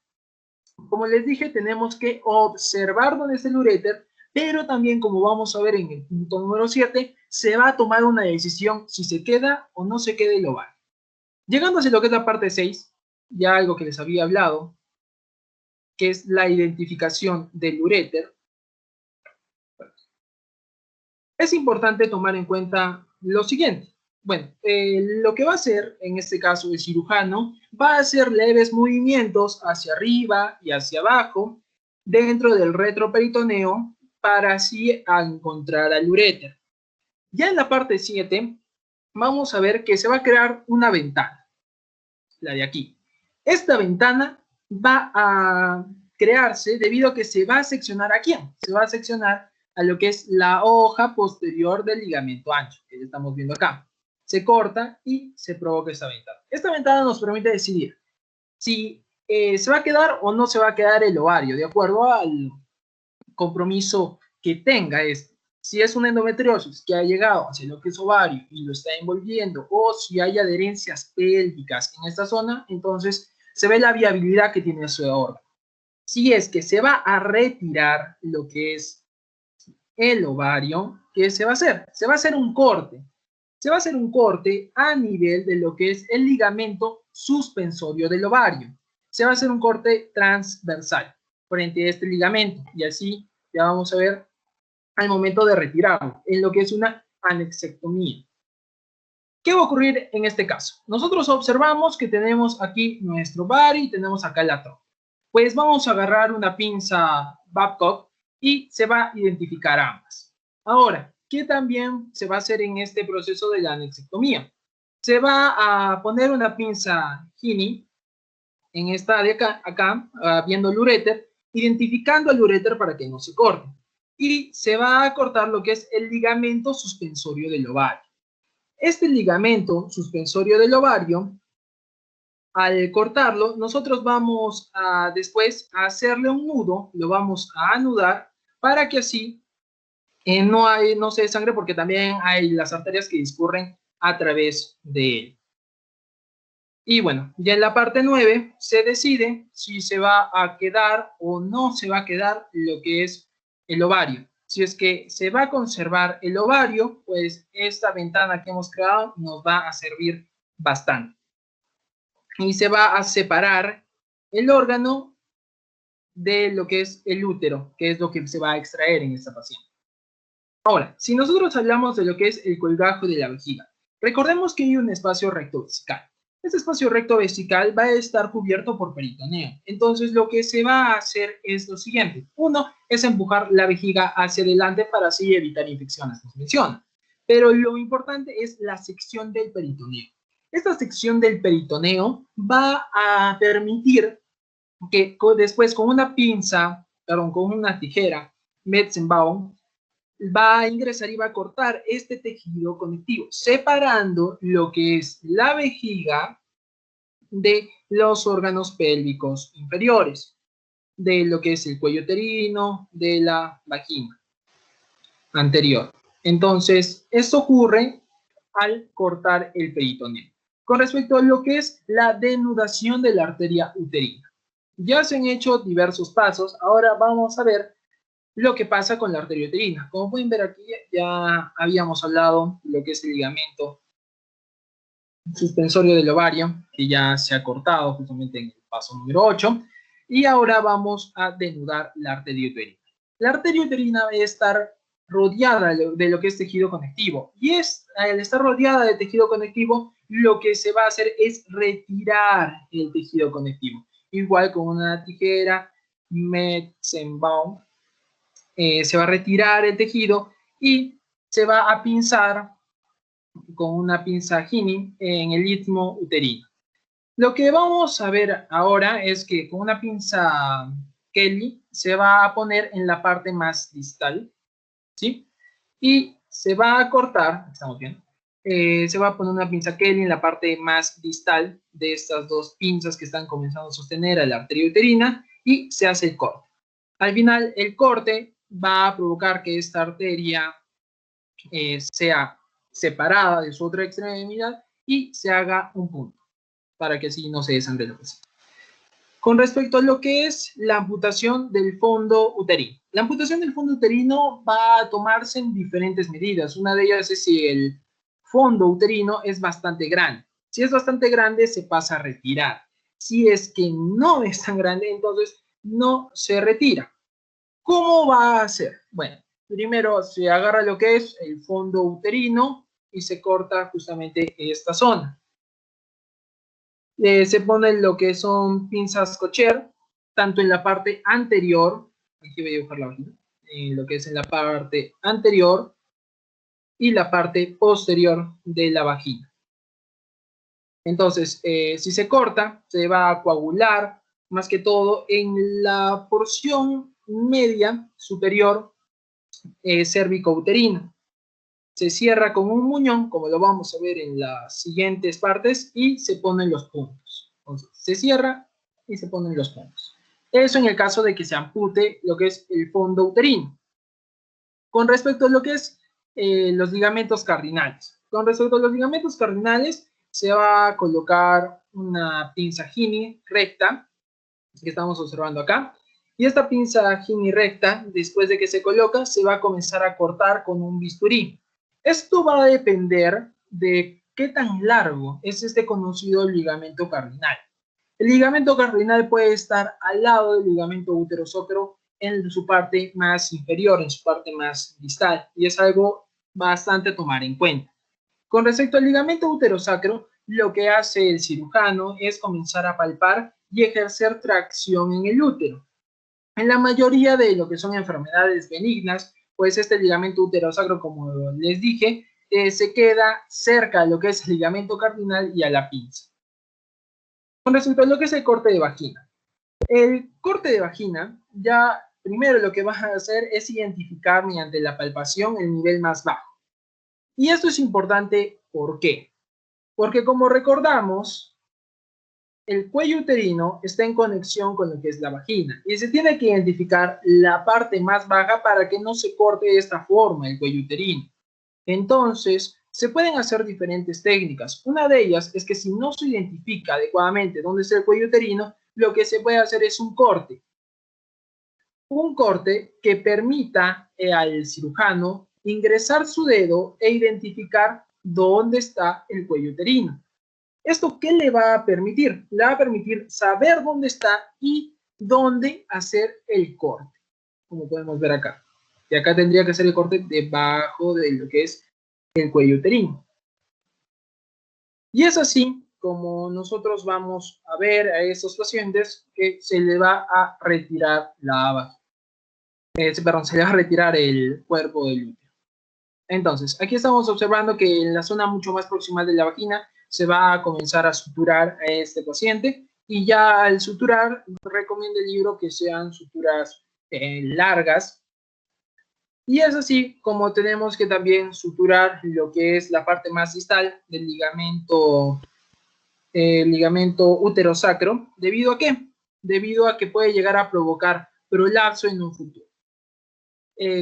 Speaker 5: Como les dije, tenemos que observar dónde está el uréter, pero también, como vamos a ver en el punto número 7, se va a tomar una decisión si se queda o no se queda el ovario. Llegando hacia lo que es la parte 6, ya algo que les había hablado, que es la identificación del uréter, es importante tomar en cuenta lo siguiente. Bueno, lo que va a hacer, en este caso el cirujano, va a hacer leves movimientos hacia arriba y hacia abajo dentro del retroperitoneo para así encontrar al uréter. Ya en la parte 7, vamos a ver que se va a crear una ventana, la de aquí. Esta ventana va a crearse debido a que se va a seccionar ¿a quién? Se va a seccionar a lo que es la hoja posterior del ligamento ancho, que ya estamos viendo acá. Se corta y se provoca esta ventana. Esta ventana nos permite decidir si se va a quedar o no se va a quedar el ovario, de acuerdo al compromiso que tenga este. Si es una endometriosis que ha llegado hacia lo que es ovario y lo está envolviendo, o si hay adherencias pélvicas en esta zona, entonces se ve la viabilidad que tiene ese órgano. Si es que se va a retirar lo que es el ovario, ¿qué se va a hacer? Se va a hacer un corte. Se va a hacer un corte a nivel de lo que es el ligamento suspensorio del ovario. Se va a hacer un corte transversal frente a este ligamento y así ya vamos a ver al momento de retirarlo, en lo que es una anexectomía. ¿Qué va a ocurrir en este caso? Nosotros observamos que tenemos aquí nuestro ovario y tenemos acá la trompa. Pues vamos a agarrar una pinza Babcock y se va a identificar ambas. Ahora, ¿qué también se va a hacer en este proceso de la anexectomía? Se va a poner una pinza Gini en esta de acá, viendo el uréter, identificando el uréter para que no se corte. Y se va a cortar lo que es el ligamento suspensorio del ovario. Este ligamento suspensorio del ovario, al cortarlo, nosotros vamos a después a hacerle un nudo, lo vamos a anudar para que así no se desangre, porque también hay las arterias que discurren a través de él. Y bueno, ya en la parte 9 se decide si se va a quedar o no se va a quedar lo que es el ovario. Si es que se va a conservar el ovario, pues esta ventana que hemos creado nos va a servir bastante. Y se va a separar el órgano de lo que es el útero, que es lo que se va a extraer en esta paciente. Ahora, si nosotros hablamos de lo que es el colgajo de la vejiga, recordemos que hay un espacio recto vesical. Este espacio recto vesical va a estar cubierto por peritoneo. Entonces, lo que se va a hacer es lo siguiente. Uno es empujar la vejiga hacia adelante para así evitar infecciones, nos menciona. Pero lo importante es la sección del peritoneo. Esta sección del peritoneo va a permitir que después con una pinza, perdón, con una tijera, Metzenbaum, va a ingresar y va a cortar este tejido conectivo, separando lo que es la vejiga de los órganos pélvicos inferiores, de lo que es el cuello uterino, de la vagina anterior. Entonces, esto ocurre al cortar el peritoneo. Con respecto a lo que es la denudación de la arteria uterina, ya se han hecho diversos pasos. Ahora vamos a ver lo que pasa con la arteria uterina. Como pueden ver aquí, ya habíamos hablado de lo que es el ligamento suspensorio del ovario, que ya se ha cortado justamente en el paso número 8, y ahora vamos a denudar la arteria uterina. La arteria uterina va a estar rodeada de lo que es tejido conectivo, y al estar rodeada de tejido conectivo, lo que se va a hacer es retirar el tejido conectivo, igual con una tijera Metzenbaum. Se va a retirar el tejido y se va a pinzar con una pinza Gini en el istmo uterino. Lo que vamos a ver ahora es que con una pinza Kelly se va a poner en la parte más distal, ¿sí? Y se va a cortar, ¿estamos bien? Se va a poner una pinza Kelly en la parte más distal de estas dos pinzas que están comenzando a sostener a la arteria uterina y se hace el corte. Al final, el corte va a provocar que esta arteria sea separada de su otra extremidad y se haga un punto, para que así no se desangre la paciente. Con respecto a lo que es la amputación del fondo uterino. La amputación del fondo uterino va a tomarse en diferentes medidas. Una de ellas es si el fondo uterino es bastante grande. Si es bastante grande, se pasa a retirar. Si es que no es tan grande, entonces no se retira. ¿Cómo va a ser? Bueno, primero se agarra lo que es el fondo uterino y se corta justamente esta zona. Se pone lo que son pinzas Kocher, tanto en la parte anterior, aquí voy a dibujar la vagina, lo que es en la parte anterior y la parte posterior de la vagina. Entonces, si se corta, se va a coagular, más que todo en la porción media superior cérvico-uterina. Se cierra con un muñón, como lo vamos a ver en las siguientes partes, y se ponen los puntos. Entonces, se cierra y se ponen los puntos. Eso en el caso de que se ampute lo que es el fondo uterino. Con respecto a lo que es los ligamentos cardinales. Con respecto a los ligamentos cardinales, se va a colocar una pinza Gini recta, que estamos observando acá. Y esta pinza Gini recta, después de que se coloca, se va a comenzar a cortar con un bisturí. Esto va a depender de qué tan largo es este conocido ligamento cardinal. El ligamento cardinal puede estar al lado del ligamento uterosacro en su parte más inferior, en su parte más distal, y es algo bastante a tomar en cuenta. Con respecto al ligamento uterosacro, lo que hace el cirujano es comenzar a palpar y ejercer tracción en el útero. En la mayoría de lo que son enfermedades benignas, pues este ligamento uterosacro, como les dije, se queda cerca de lo que es el ligamento cardinal y a la pinza. Con respecto a lo que es el corte de vagina. El corte de vagina, ya primero lo que vas a hacer es identificar mediante la palpación el nivel más bajo. Y esto es importante, ¿por qué? Porque como recordamos, el cuello uterino está en conexión con lo que es la vagina y se tiene que identificar la parte más baja para que no se corte de esta forma el cuello uterino. Entonces, se pueden hacer diferentes técnicas. Una de ellas es que si no se identifica adecuadamente dónde está el cuello uterino, lo que se puede hacer es un corte. Un corte que permita al cirujano ingresar su dedo e identificar dónde está el cuello uterino. ¿Esto qué le va a permitir? Le va a permitir saber dónde está y dónde hacer el corte, como podemos ver acá. Y acá tendría que hacer el corte debajo de lo que es el cuello uterino. Y es así como nosotros vamos a ver a estos pacientes que se le va a retirar la vagina. Se le va a retirar el cuerpo del útero. Entonces, aquí estamos observando que en la zona mucho más proximal de la vagina se va a comenzar a suturar a este paciente y ya al suturar recomienda el libro que sean suturas largas. Y es así como tenemos que también suturar lo que es la parte más distal del ligamento uterosacro. ¿Debido a qué? Debido a que puede llegar a provocar prolapso en un futuro.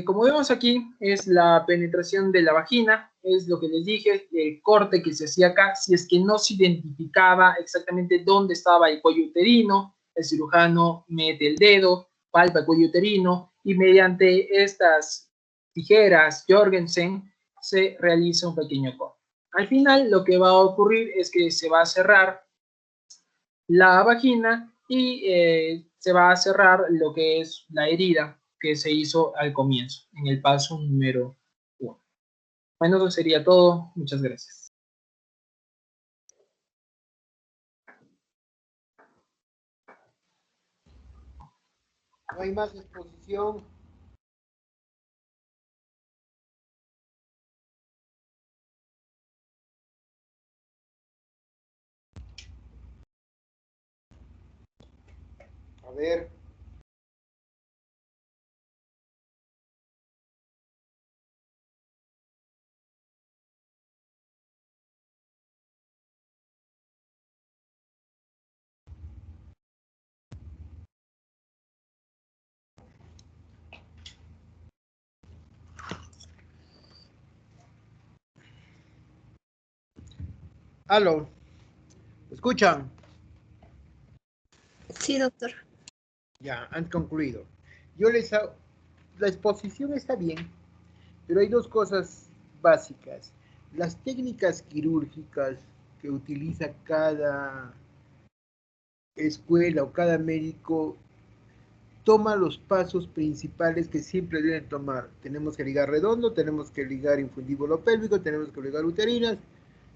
Speaker 5: Como vemos aquí, es la penetración de la vagina, es lo que les dije, el corte que se hacía acá, si es que no se identificaba exactamente dónde estaba el cuello uterino, el cirujano mete el dedo, palpa el cuello uterino y mediante estas tijeras Jorgensen se realiza un pequeño corte. Al final lo que va a ocurrir es que se va a cerrar la vagina y se va a cerrar lo que es la herida que se hizo al comienzo, en el paso número 1. Bueno, eso sería todo. Muchas gracias.
Speaker 2: No hay más exposición. A ver. Aló. ¿Escuchan?
Speaker 6: Sí, doctor.
Speaker 2: Ya, han concluido. La exposición está bien, pero hay dos cosas básicas. Las técnicas quirúrgicas que utiliza cada escuela o cada médico toma los pasos principales que siempre deben tomar. Tenemos que ligar redondo, tenemos que ligar infundíbulo pélvico, tenemos que ligar uterinas,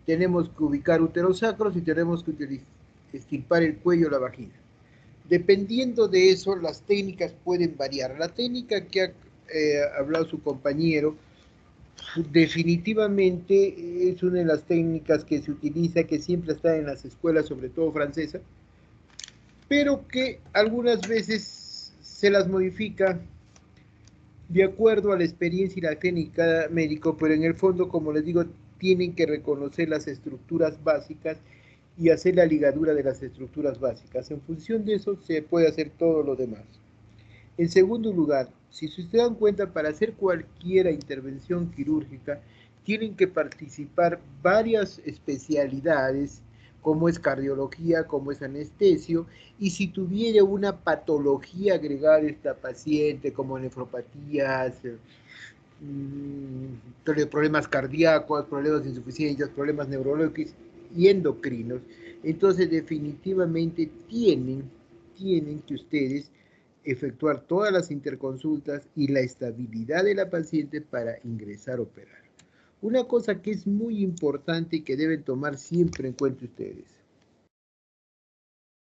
Speaker 2: tenemos que ubicar uterosacros y tenemos que extirpar el cuello o la vagina. Dependiendo de eso, las técnicas pueden variar. La técnica que ha hablado su compañero definitivamente es una de las técnicas que se utiliza, que siempre está en las escuelas, sobre todo francesas, pero que algunas veces se las modifica de acuerdo a la experiencia y la técnica de cada médico, pero en el fondo, como les digo, tienen que reconocer las estructuras básicas y hacer la ligadura de las estructuras básicas. En función de eso se puede hacer todo lo demás. En segundo lugar, si se dan cuenta, para hacer cualquier intervención quirúrgica, tienen que participar varias especialidades, como es cardiología, como es anestesio, y si tuviera una patología agregada a esta paciente, como nefropatías, problemas cardíacos, problemas de insuficiencia, problemas neurológicos y endocrinos, entonces definitivamente tienen que ustedes efectuar todas las interconsultas y la estabilidad de la paciente para ingresar a operar. Una cosa que es muy importante y que deben tomar siempre en cuenta ustedes.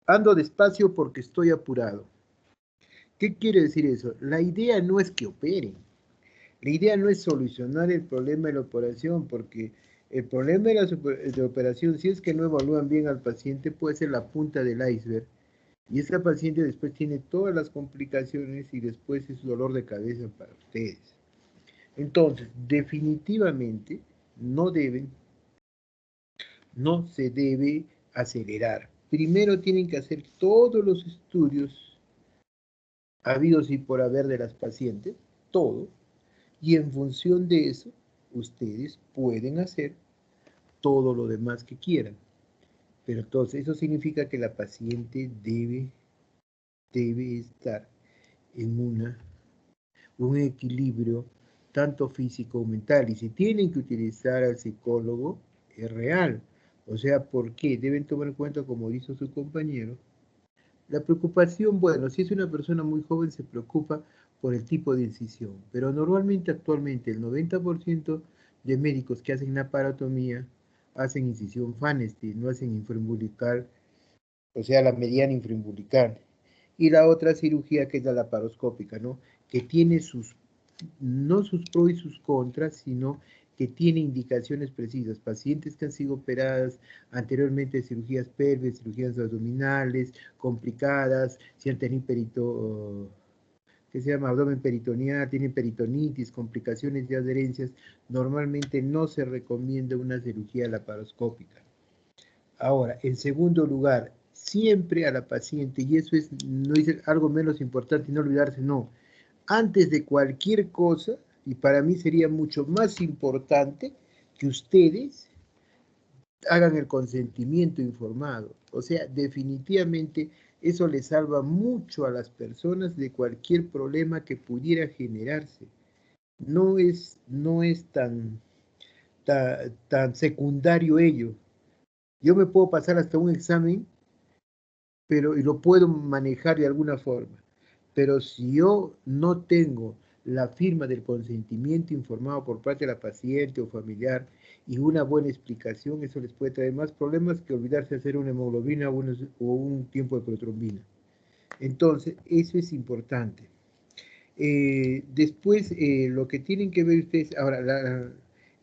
Speaker 2: Ando despacio porque estoy apurado. ¿Qué quiere decir eso? La idea no es que operen. La idea no es solucionar el problema de la operación, porque el problema de operación, si es que no evalúan bien al paciente, puede ser la punta del iceberg. Y esa paciente después tiene todas las complicaciones y después es dolor de cabeza para ustedes. Entonces, definitivamente no se debe acelerar. Primero tienen que hacer todos los estudios habidos y por haber de las pacientes, todo, y en función de eso, ustedes pueden hacer todo lo demás que quieran. Pero entonces eso significa que la paciente debe estar en un equilibrio tanto físico como mental. Y si tienen que utilizar al psicólogo, es real. O sea, ¿por qué? Deben tomar en cuenta, como dijo su compañero, la preocupación, bueno, si es una persona muy joven se preocupa por el tipo de incisión, pero normalmente actualmente el 90% de médicos que hacen laparotomía hacen incisión Fanesti, no hacen infraumbilical, o sea, la mediana infraumbilical. Y la otra cirugía que es la laparoscópica, ¿no? Que tiene no sus pros y sus contras, sino que tiene indicaciones precisas. Pacientes que han sido operadas anteriormente de cirugías pelvis, cirugías abdominales, complicadas, si han tenido que se llama abdomen peritoneal, tienen peritonitis, complicaciones de adherencias, normalmente no se recomienda una cirugía laparoscópica. Ahora, en segundo lugar, siempre a la paciente, y eso no es algo menos importante y no olvidarse, no, antes de cualquier cosa, y para mí sería mucho más importante que ustedes hagan el consentimiento informado. O sea, definitivamente eso le salva mucho a las personas de cualquier problema que pudiera generarse. No es tan secundario ello. Yo me puedo pasar hasta un examen, y lo puedo manejar de alguna forma. Pero si yo no tengo la firma del consentimiento informado por parte de la paciente o familiar y una buena explicación, eso les puede traer más problemas que olvidarse de hacer una hemoglobina o un tiempo de protrombina. Entonces, eso es importante. Después, lo que tienen que ver ustedes, ahora,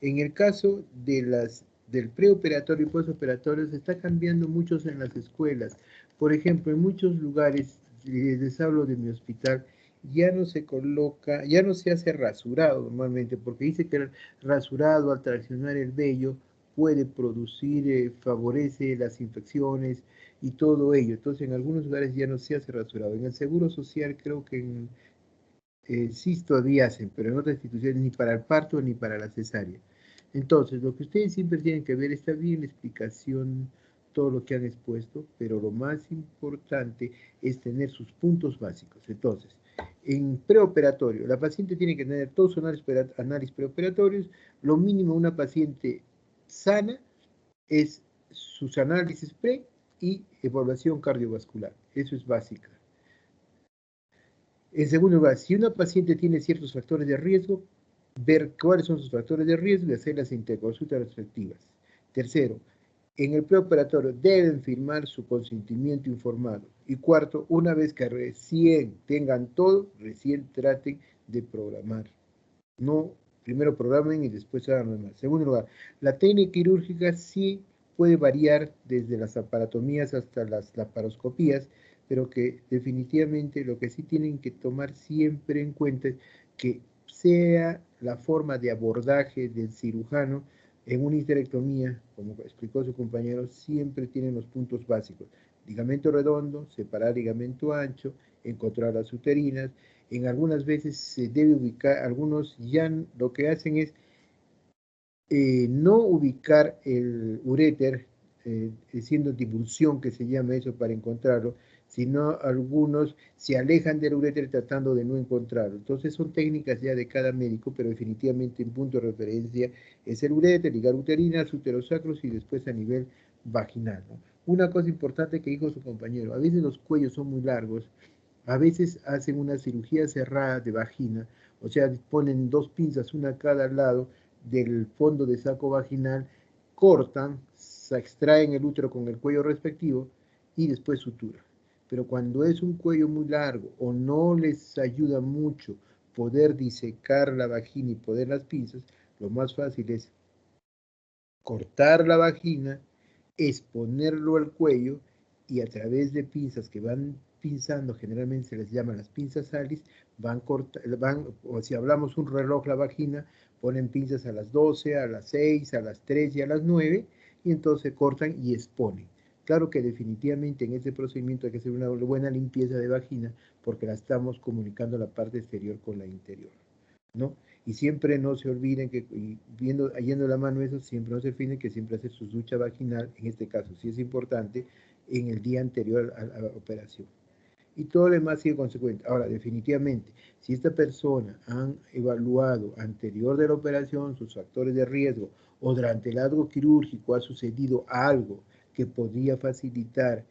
Speaker 2: en el caso del preoperatorio y postoperatorio, se está cambiando mucho en las escuelas. Por ejemplo, en muchos lugares, les hablo de mi hospital, ya no se coloca, ya no se hace rasurado normalmente, porque dice que el rasurado al traccionar el vello puede producir, favorece las infecciones y todo ello. Entonces, en algunos lugares ya no se hace rasurado. En el Seguro Social creo que sí todavía hacen, pero en otras instituciones ni para el parto ni para la cesárea. Entonces, lo que ustedes siempre tienen que ver, está bien la explicación, todo lo que han expuesto, pero lo más importante es tener sus puntos básicos. Entonces, en preoperatorio, la paciente tiene que tener todos sus análisis preoperatorios, lo mínimo una paciente sana es sus análisis pre y evaluación cardiovascular. Eso es básica. En segundo lugar, si una paciente tiene ciertos factores de riesgo, ver cuáles son sus factores de riesgo y hacer las interconsultas respectivas. Tercero, en el preoperatorio deben firmar su consentimiento informado. Y cuarto, una vez que recién tengan todo, recién traten de programar. No, primero programen y después hagan lo demás. Segundo lugar, la técnica quirúrgica sí puede variar desde las aparatomías hasta las laparoscopías, pero que definitivamente lo que sí tienen que tomar siempre en cuenta es que sea la forma de abordaje del cirujano en una histerectomía, como explicó su compañero, siempre tienen los puntos básicos. Ligamento redondo, separar ligamento ancho, encontrar las uterinas. En algunas veces se debe ubicar, algunos ya lo que hacen es no ubicar el uréter, siendo divulsión que se llama eso para encontrarlo, sino algunos se alejan del uréter tratando de no encontrarlo. Entonces son técnicas ya de cada médico, pero definitivamente en punto de referencia es el uréter, ligar uterinas, uterosacros y después a nivel vaginal, ¿no? Una cosa importante que dijo su compañero, a veces los cuellos son muy largos, a veces hacen una cirugía cerrada de vagina, o sea, ponen dos pinzas, una a cada lado del fondo de saco vaginal, cortan, se extraen el útero con el cuello respectivo y después sutura. Pero cuando es un cuello muy largo o no les ayuda mucho poder disecar la vagina y poder las pinzas, lo más fácil es cortar la vagina, exponerlo al cuello y a través de pinzas que van pinzando, generalmente se les llaman las pinzas Alice, o si hablamos un reloj la vagina, ponen pinzas a las 12, a las 6, a las 3 y a las 9 y entonces cortan y exponen. Claro que definitivamente en este procedimiento hay que hacer una buena limpieza de vagina porque la estamos comunicando la parte exterior con la interior, ¿no? Y siempre no se olviden que, yendo la mano eso, siempre no se olviden que siempre hacer su ducha vaginal, en este caso sí es importante, en el día anterior a la operación. Y todo lo demás sigue consecuente. Ahora, definitivamente, si esta persona han evaluado anterior de la operación sus factores de riesgo o durante el acto quirúrgico ha sucedido algo que podría facilitar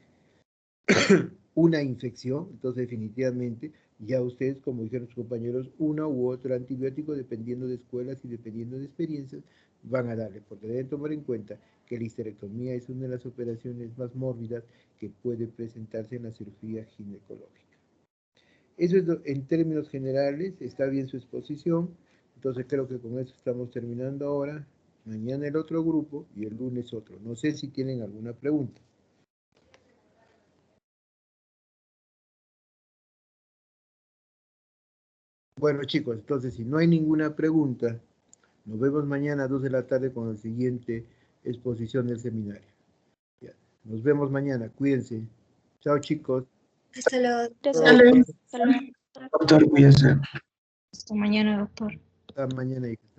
Speaker 2: una infección, entonces definitivamente ya ustedes, como dijeron sus compañeros, una u otro antibiótico, dependiendo de escuelas y dependiendo de experiencias, van a darle, porque deben tomar en cuenta que la histerectomía es una de las operaciones más mórbidas que puede presentarse en la cirugía ginecológica. Eso es en términos generales, está bien su exposición, entonces creo que con eso estamos terminando ahora, mañana el otro grupo y el lunes otro. No sé si tienen alguna pregunta. Bueno, chicos, entonces si no hay ninguna pregunta, nos vemos mañana a 2 de la tarde con la siguiente exposición del seminario. Ya. Nos vemos mañana, cuídense. Chao, chicos.
Speaker 6: Hasta luego.
Speaker 1: Gracias. Hasta luego.
Speaker 3: Doctor, cuídese.
Speaker 6: Hasta mañana, doctor.
Speaker 2: Hasta mañana, hijos.